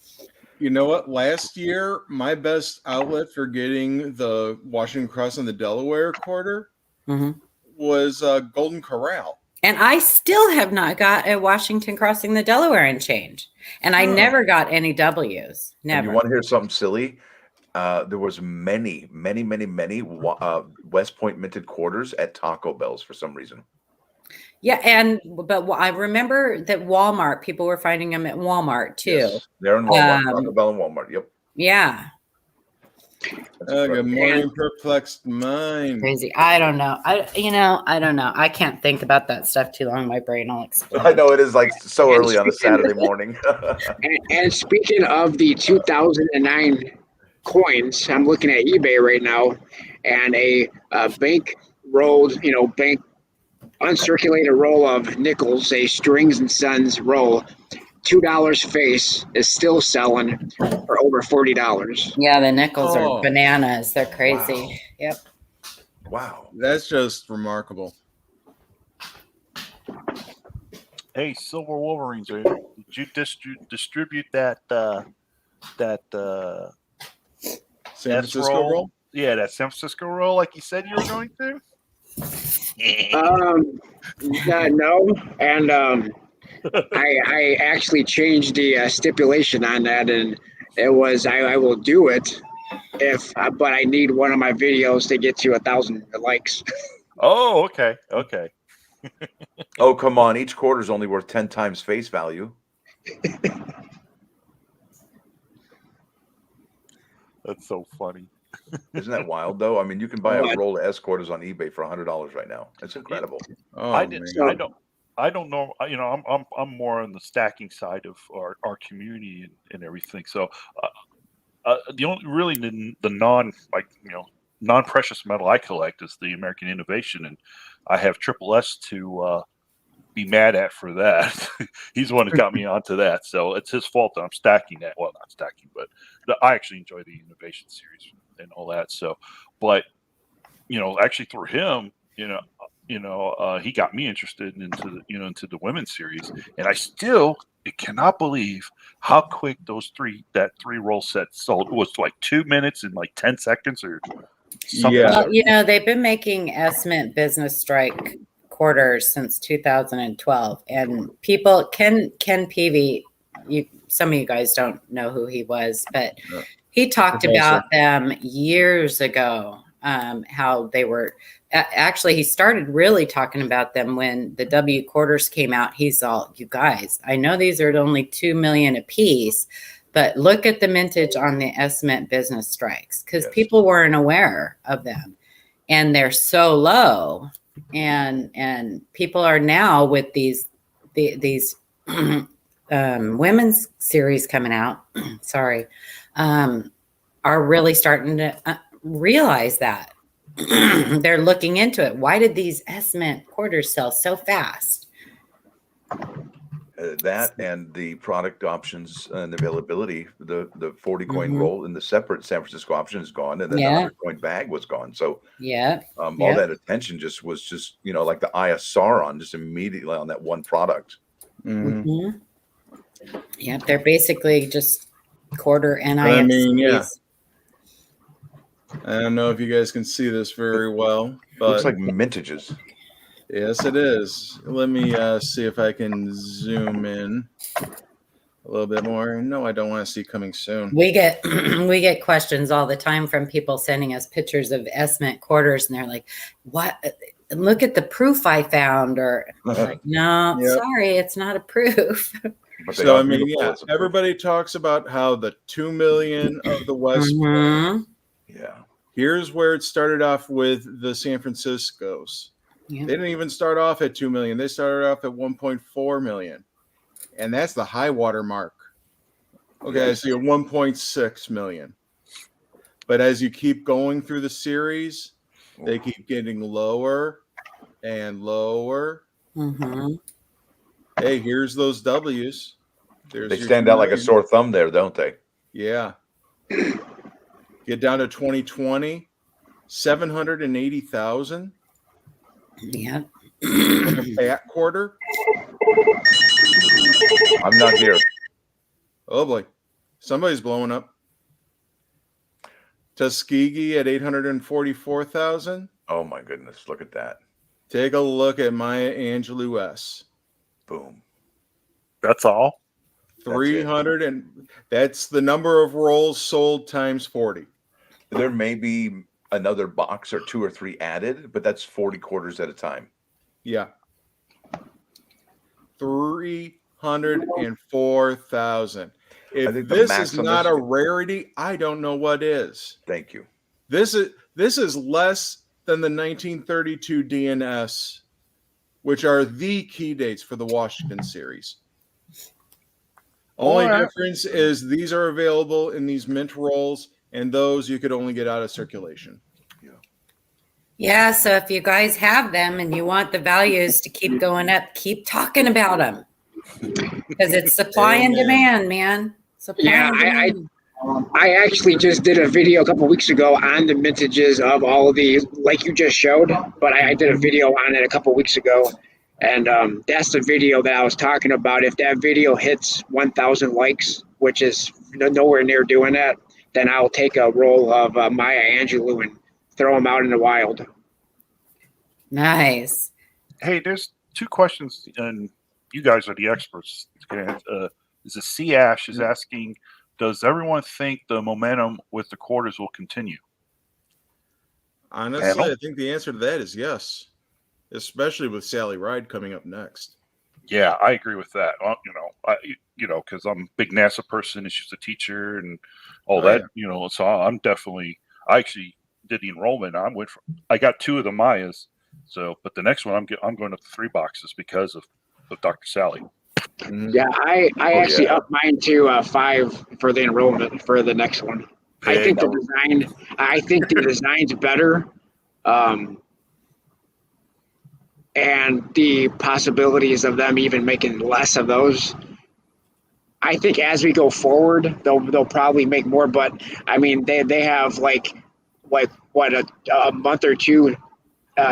You know what? Last year, my best outlet for getting the Washington Cross and the Delaware quarter was Golden Corral. And I still have not got a Washington Crossing the Delaware and change. And I never got any W's. Never. And you want to hear something silly? There was many West Point minted quarters at Taco Bell's for some reason. Yeah, but I remember that Walmart, people were finding them at Walmart too. Yes, they're in Walmart, Taco Bell and Walmart. Yep. Yeah. Good morning, perplexed mind. Crazy. I don't know. I don't know. I can't think about that stuff too long. My brain will explode. I know it is like so early on a Saturday morning. and speaking of the 2009 coins, I'm looking at eBay right now, and a bank uncirculated roll of nickels, a Strings and Sons roll, $2 face, is still selling for over $40. Yeah, the nickels are bananas. They're crazy. Wow. Yep. Wow. That's just remarkable. Hey, Silver Wolverines, did you distribute that San Francisco roll? Yeah, that San Francisco roll like you said you were going to? No, and I actually changed the stipulation on that, and it was I will do it but I need one of my videos to get to 1,000 likes. Oh, okay. Oh, come on! Each quarter is only worth 10 times face value. That's so funny. Isn't that wild, though? I mean, you can buy a roll of S quarters on eBay for $100 right now. It's incredible. I don't know. You know, I'm more on the stacking side of our community and everything. So, the only really the non-precious metal I collect is the American Innovation, and I have Triple S to be mad at for that. He's the one who got me onto that, so it's his fault that I'm stacking that. Well, not stacking, but I actually enjoy the Innovation series and all that. So, but actually through him, he got me interested into the women's series, and I still cannot believe how quick that 3 roll set sold. It was like 2 minutes and like 10 seconds or something. Yeah. Well, they've been making S-Mint Business Strike quarters since 2012, and people, Ken Peavy, some of you guys don't know who he was, but he talked about them years ago, how they were. Actually, he started really talking about them when the W quarters came out. He's all, you guys, I know these are only 2 million a piece, but look at the mintage on the S-Mint Business Strikes, because people weren't aware of them, and they're so low. And people are now with these women's series coming out. Sorry, are really starting to realize that. They're looking into it. Why did these S-Mint quarters sell so fast? That and the product options and availability, the 40 coin roll and the separate San Francisco option is gone, and then the 100 coin bag was gone. So all that attention was like the eye of Sauron, just immediately on that one product. Mm-hmm. Yeah, they're basically just quarter NIFs. I mean, I don't know if you guys can see this very well, but looks like mintages. Yes, it is. Let me see if I can zoom in a little bit more. No, I don't want to see coming soon. We get questions all the time from people sending us pictures of S-Mint quarters, and they're like, "What? look at the proof I found, or like, no, Yep. sorry, it's not a proof. But they So are I mean, beautiful yeah, as a proof. everybody talks about how the 2 million of the West. Mhm. Yeah. Here's where it started off with the San Franciscos. Yeah. They didn't even start off at 2 million. They started off at 1.4 million. And that's the high water mark. Okay, Yes. so you're 1.6 million. But as you keep going through the series, they keep getting lower and lower. Mhm. Hey, here's those W's. There's They your stand 2 out like a million. sore thumb there, don't they? Yeah. Get down to 2020, 780,000 Yeah. in a fat quarter. I'm not here. Oh boy, somebody's blowing up. Tuskegee at 844,000. Oh my goodness, look at that. Take a look at Maya Angelou S. Boom. That's all. 300, and that's the number of rolls sold times 40. There may be another box or 2 or 3 added, but that's 40 quarters at a time. Yeah. 304,000. I If think the this max is on not this- a rarity, I don't know what is. Thank you. This is less than the 1932 DNS, which are the key dates for the Washington series. Only difference is these are available in these mint rolls, and those you could only get out of circulation. Yeah, so if you guys have them and you want the values to keep going up, keep talking about them. Because it's supply and Amen. demand, man. Supply Yeah, and demand. I actually just did a video a couple weeks ago on the mintages of all of these, like you just showed. But I did a video on it a couple weeks ago, and that's the video that I was talking about. If that video hits 1,000 likes, which is nowhere near doing that, then I'll take a roll of Maya Angelou and throw them out in the wild. Nice. Hey, there's 2 questions, and you guys are the experts. Is a C Ash is asking, does everyone think the momentum with the quarters will continue? Honestly, I think the answer to that is yes, especially with Sally Ride coming up next. Yeah, I agree with that. Because I'm a big NASA person, and she's a teacher, and all that. Yeah. So I'm definitely. I actually did the enrollment. I got 2 of the Mayas. So, but the next one I'm going up to 3 boxes because of Dr. Sally. Mm-hmm. Yeah, I actually upped mine to 5 for the enrollment for the next one. I think the design's better, and the possibilities of them even making less of those. I think as we go forward, they'll probably make more. But I mean, they have like what a month or 2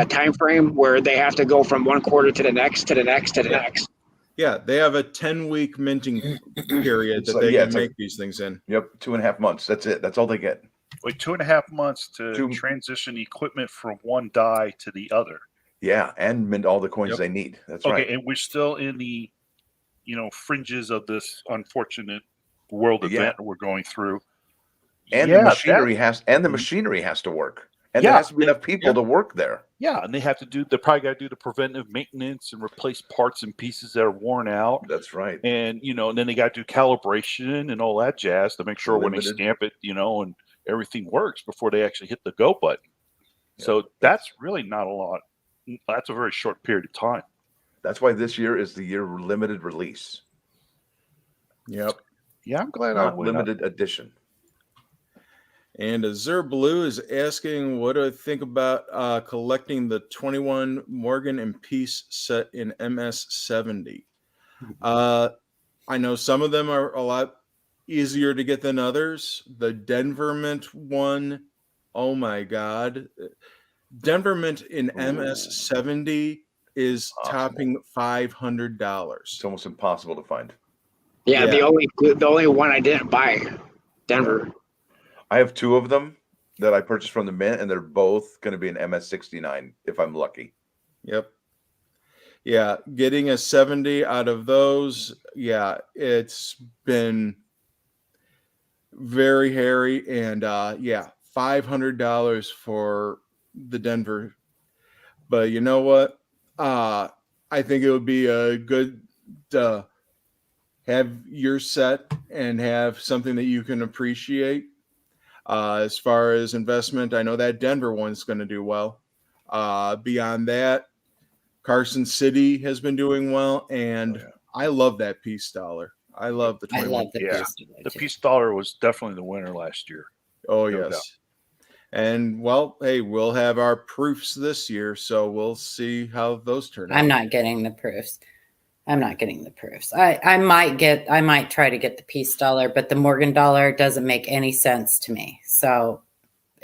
time frame where they have to go from one quarter to the next to the next to the next. Yeah, they have a 10-week minting period that they can make these things in. Yep, 2.5 months. That's it. That's all they get. Wait, 2.5 months to transition equipment from one die to the other. Yeah, and mint all the coins they need. That's right. Okay, and we're still in the fringes of this unfortunate world event we're going through. And the machinery has to work. And there has to be enough people to work there. Yeah, and they probably got to do the preventive maintenance and replace parts and pieces that are worn out. That's right. And and then they got to do calibration and all that jazz to make sure when they stamp it, and everything works before they actually hit the go button. Yeah, so that's really not a lot. That's a very short period of time. That's why this year is the year limited release. Yep. Yeah, I'm glad not limited edition. And Azure Blue is asking, what do I think about collecting the 21 Morgan and Peace set in MS70? I know some of them are a lot easier to get than others. The Denver Mint one, oh my God. Denver Mint in MS70 is topping $500. It's almost impossible to find. Yeah, the only one I didn't buy, Denver. I have 2 of them that I purchased from the mint, and they're both going to be an MS69 if I'm lucky. Yep. Yeah, getting a 70 out of those, it's been very hairy, and $500 for the Denver. But you know what? I think it would be a good to have your set and have something that you can appreciate. As far as investment, I know that Denver one's going to do well. Beyond that, Carson City has been doing well, and I love that Peace Dollar. I love the 21. I love the Yeah. Peace Dollar The too. Peace Dollar was definitely the winner last year. Oh, No yes. doubt. And, well, hey, we'll have our proofs this year, so we'll see how those turn out. I'm not getting the proofs. I might try to get the Peace Dollar, but the Morgan Dollar doesn't make any sense to me. So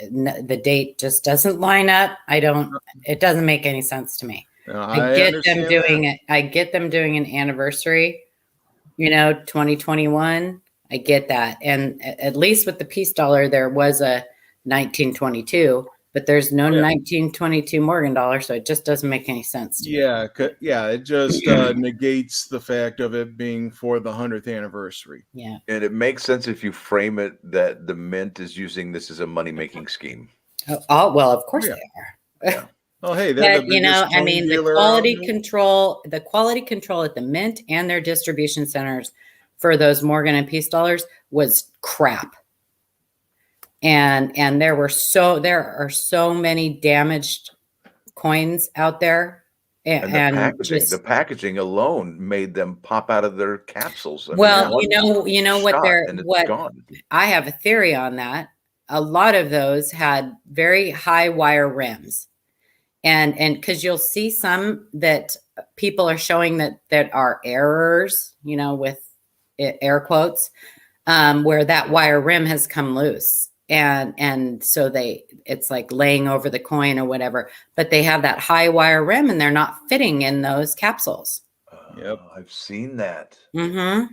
the date just doesn't line up. It doesn't make any sense to me. No, I get them doing it. I get them doing an anniversary, 2021. I get that. And at least with the Peace Dollar, there was a 1922, but there's no 1922 Morgan Dollar. So it just doesn't make any sense to me. Yeah. It just negates the fact of it being for the 100th anniversary. Yeah. And it makes sense if you frame it that the mint is using this as a money-making scheme. Oh well, of course they are. Yeah. Oh, hey, they're But, the biggest coin the dealer quality around. control at the mint and their distribution centers for those Morgan and Peace Dollars was crap. And there are so many damaged coins out there. And the packaging alone made them pop out of their capsules. Well, you know what it's gone. I have a theory on that. A lot of those had very high wire rims. And because you'll see some that people are showing that are errors, with air quotes, where that wire rim has come loose. And so it's like laying over the coin or whatever, but they have that high wire rim and they're not fitting in those capsules. Yep. I've seen that. Mm-hmm.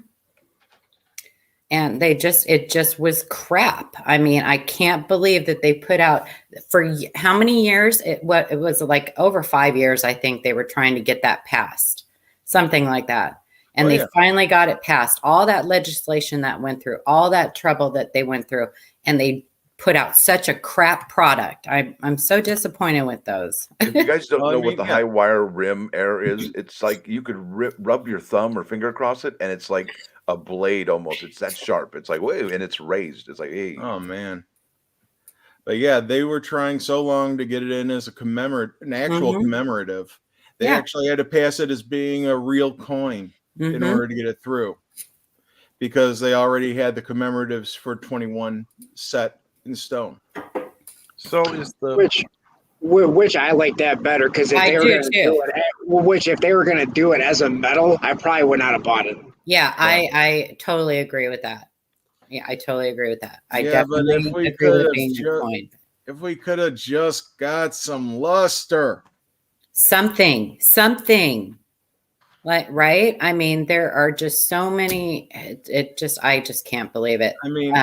And it just was crap. I mean, I can't believe that they put out for how many years? It was like over 5 years. I think they were trying to get that passed, something like that. And they finally got it passed. All that legislation that went through, all that trouble that they went through, and they put out such a crap product. I'm so disappointed with those. If you guys don't know what the high wire rim error is, it's like you could rub your thumb or finger across it, and it's like a blade almost. It's that sharp. It's like, wait, and it's raised. It's like, hey. Oh, man. But yeah, they were trying so long to get it in as an actual commemorative. They actually had to pass it as being a real coin in order to get it through, because they already had the commemoratives for 21 set in stone. So is the which I like that better, because if they were going to do it, if they were going to do it as a medal, I probably would not have bought it. Yeah, I totally agree with that. Yeah, I totally agree with that. I definitely agree with being a coin. If we could have just got some luster, something like, right? I mean, there are just so many. I just can't believe it. I mean,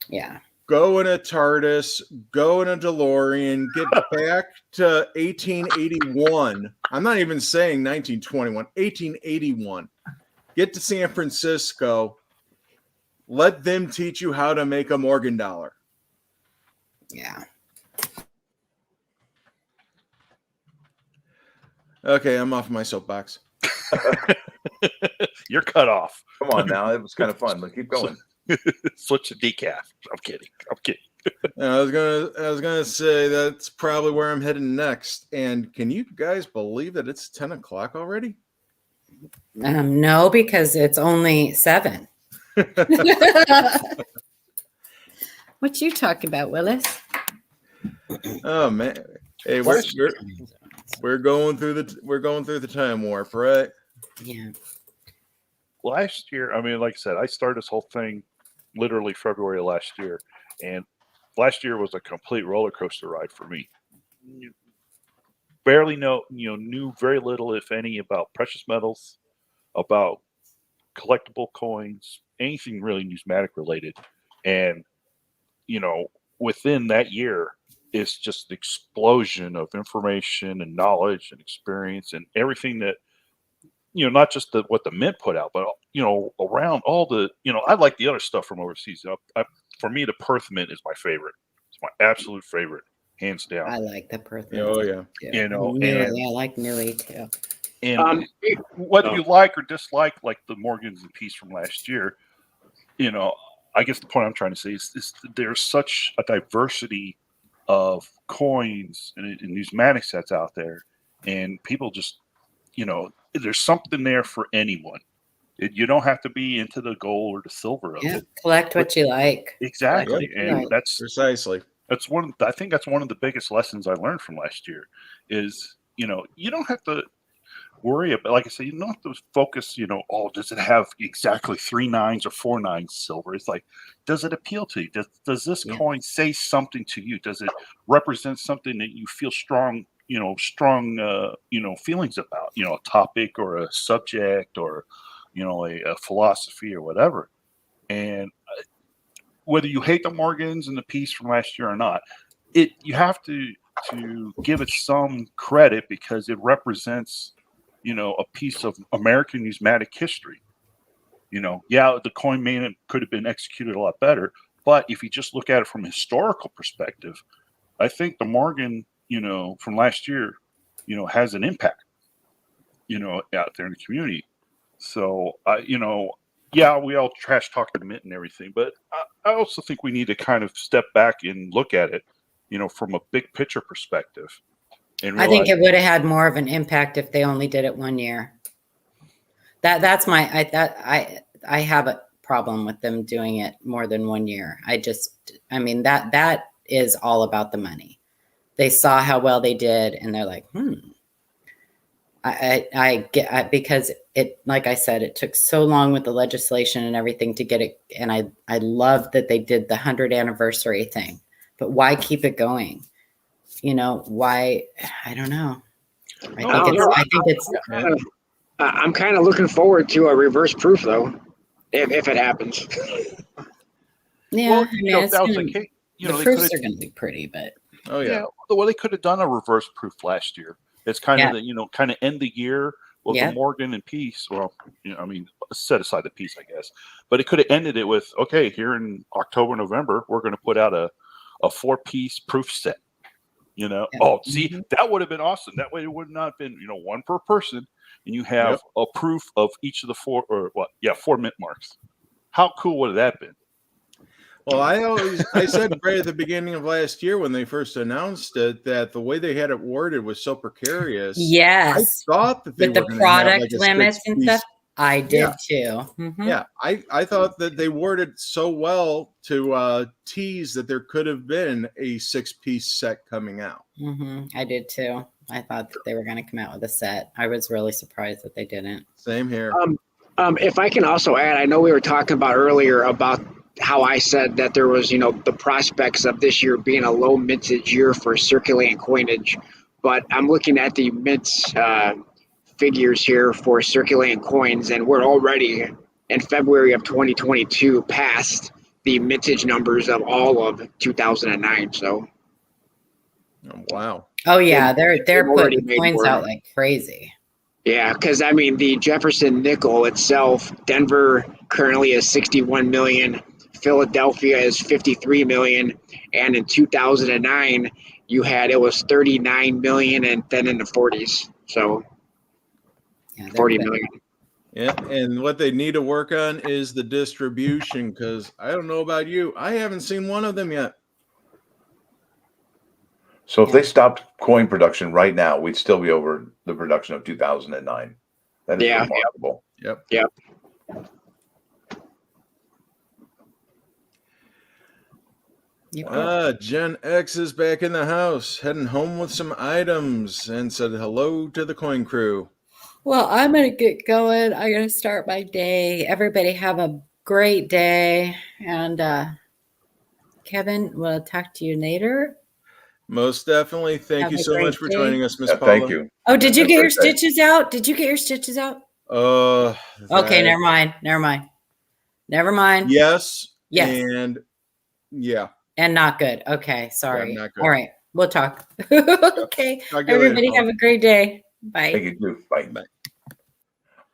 yeah. Go in a TARDIS, go in a DeLorean, get back to 1881. I'm not even saying 1921, 1881. Get to San Francisco. Let them teach you how to make a Morgan dollar. Yeah. Okay, I'm off my soapbox. You're cut off. Come on now. It was kind of fun. Let's keep going. Switch to decaf. I'm kidding. I was gonna say that's probably where I'm heading next. And can you guys believe that it's 10 o'clock already? No, because it's only 7. What you talking about, Willis? Oh man, hey, we're going through the time warp, right? Yeah. Last year, I mean, like I said, I started this whole thing literally February of last year, and last year was a complete roller coaster ride for me. Barely knew very little, if any, about precious metals, about collectible coins, anything really numismatic related. And, within that year, it's just the explosion of information and knowledge and experience and everything that, not just what the mint put out, but, around all the, I like the other stuff from overseas. For me, the Perth mint is my favorite. It's my absolute favorite, hands down. I like the Perth. Oh yeah. You know, Nui, and I like Nui too. and whether you like or dislike like the Morgans and Peace from last year, you know, I guess the point I'm trying to say is there's such a diversity of coins and numismatic sets out there, and people just, you know, there's something there for anyone. You don't have to be into the gold or the silver of it. Collect what you like. Exactly, Collect what you and like. that's Precisely. I think that's one of the biggest lessons I learned from last year is, you know, you don't have to worry about, like I said, you don't have to focus, you know, oh, does it have exactly 3 9s or 4 9s silver? It's like, does it appeal to you? Does this coin say something to you? Does it represent something that you feel strong feelings about, you know, a topic or a subject or, you know, a philosophy or whatever. And whether you hate the Morgans and the Peace from last year or not, you have to give it some credit because it represents, you know, a piece of American numismatic history. You know, yeah, the coin could have been executed a lot better, but if you just look at it from a historical perspective, I think the Morgan, you know, from last year, you know, has an impact, you know, out there in the community. So, you know, yeah, we all trash talk the mint and everything, but I also think we need to kind of step back and look at it, you know, from a big picture perspective. And I think it would have had more of an impact if they only did it 1 year. That's my I have a problem with them doing it more than 1 year. I mean that is all about the money. They saw how well they did, and they're like, I get because it, like I said, it took so long with the legislation and everything to get it. And I love that they did the 100th anniversary thing, but why keep it going? You know, why? I don't know. I'm kind of looking forward to a reverse proof though, if it happens. Yeah. Well, you know, if that was the case, you know, the proofs are going to be pretty, but well, they could have done a reverse proof last year. It's kind of the, you know, kind of end the year with the Morgan and Peace. Well, you know, I mean, set aside the Peace, I guess, but it could have ended it with, okay, here in October, November, we're going to put out a 4-piece proof set. You know, that would have been awesome. That way, it would not have been, you know, one per person, and you have a proof of each of the 4 mint marks. How cool would have that been? Well, I said right at the beginning of last year when they first announced it that the way they had it worded was so precarious. Yes, I thought that they with were the product have like limits and stuff. I did too. Mm-hmm. Yeah, I thought that they worded so well to tease that there could have been a 6-piece set coming out. Mm-hmm. I did too. I thought that they were going to come out with a set. I was really surprised that they didn't. Same here. If I can also add, I know we were talking about earlier about how I said that there was, you know, the prospects of this year being a low mintage year for circulating coinage, but I'm looking at the mints figures here for circulating coins, and we're already in February of 2022 past the mintage numbers of all of 2009. So, wow. Oh yeah, they're putting coins out like crazy. Yeah, because I mean the Jefferson nickel itself, Denver currently is 61 million. Philadelphia is 53 million, and in 2009 it was 39 million, and then in the 40s, so 40 million. Yeah, and what they need to work on is the distribution, because I don't know about you, I haven't seen one of them yet. So if they stopped coin production right now, we'd still be over the production of 2009. That is remarkable. Yep. Gen X is back in the house, heading home with some items, and said hello to the coin crew. Well, I'm going to get going. I'm going to start my day. Everybody have a great day. And Kevin, we'll talk to you later. Most definitely. Thank you so much for joining us, Miss Paula. Thank you. Oh, did you get your stitches out? Did you get your stitches out? Okay, never mind. Yes. Yes. And yeah. And not good. Okay, sorry. Yeah, not good. All right, we'll talk. Okay. Everybody have a great day. Bye. Thank you too. Bye. Bye.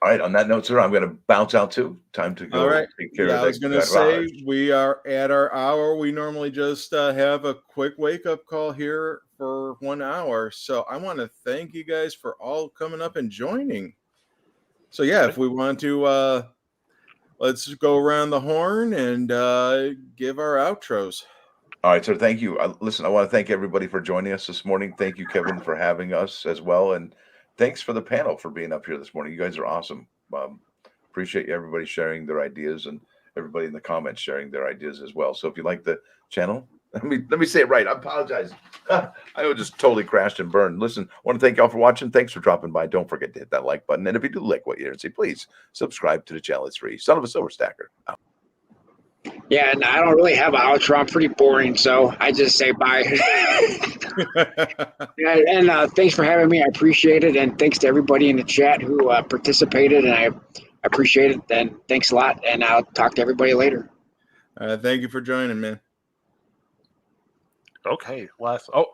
All right. On that note, sir, I'm going to bounce out too. Time to go. All right. Take care Yeah, of I was going to garage. say we are at our hour. We normally just have a quick wake up call here for 1 hour. So I want to thank you guys for all coming up and joining. So yeah, if we want to, let's go around the horn and give our outros. All right, sir. Thank you. Listen, I want to thank everybody for joining us this morning. Thank you, Kevin, for having us as well. And thanks for the panel for being up here this morning. You guys are awesome. Appreciate everybody sharing their ideas and everybody in the comments sharing their ideas as well. So if you like the channel, let me say it right. I apologize. I just totally crashed and burned. Listen, I want to thank y'all for watching. Thanks for dropping by. Don't forget to hit that like button. And if you do like what you hear, say please subscribe to the channel. It's free. Son of a Silver Stacker. Yeah, and I don't really have an outro. I'm pretty boring, so I just say bye. And thanks for having me. I appreciate it. And thanks to everybody in the chat who participated. And I appreciate it. And thanks a lot. And I'll talk to everybody later. Thank you for joining, man. Okay,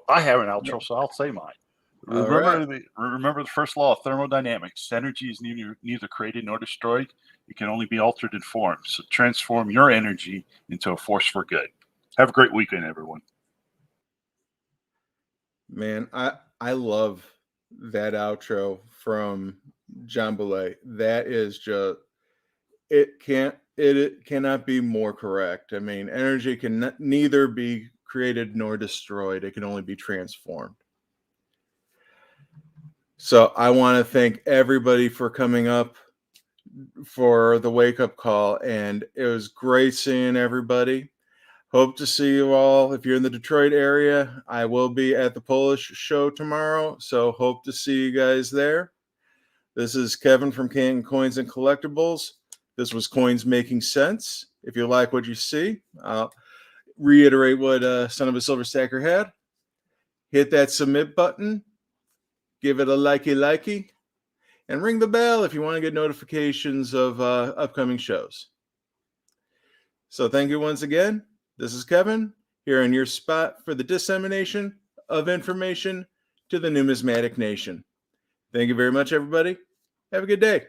I have an outro, so I'll say mine. Remember the first law of thermodynamics. Energy is neither created nor destroyed. It can only be altered in form. So transform your energy into a force for good. Have a great weekend, everyone. Man, I love that outro from John Boulay. That is just it cannot be more correct. I mean, energy can neither be created nor destroyed. It can only be transformed. So I want to thank everybody for coming up for the wake up call, and it was great seeing everybody. Hope to see you all. If you're in the Detroit area, I will be at the Polish show tomorrow, so hope to see you guys there. This is Kevin from Canton Coins and Collectibles. This was Coins Making Sense. If you like what you see, I'll reiterate what Son of a Silver Stacker had. Hit that submit button, give it a likey, and ring the bell if you want to get notifications of upcoming shows. So thank you once again. This is Kevin here in your spot for the dissemination of information to the Numismatic Nation. Thank you very much, everybody. Have a good day.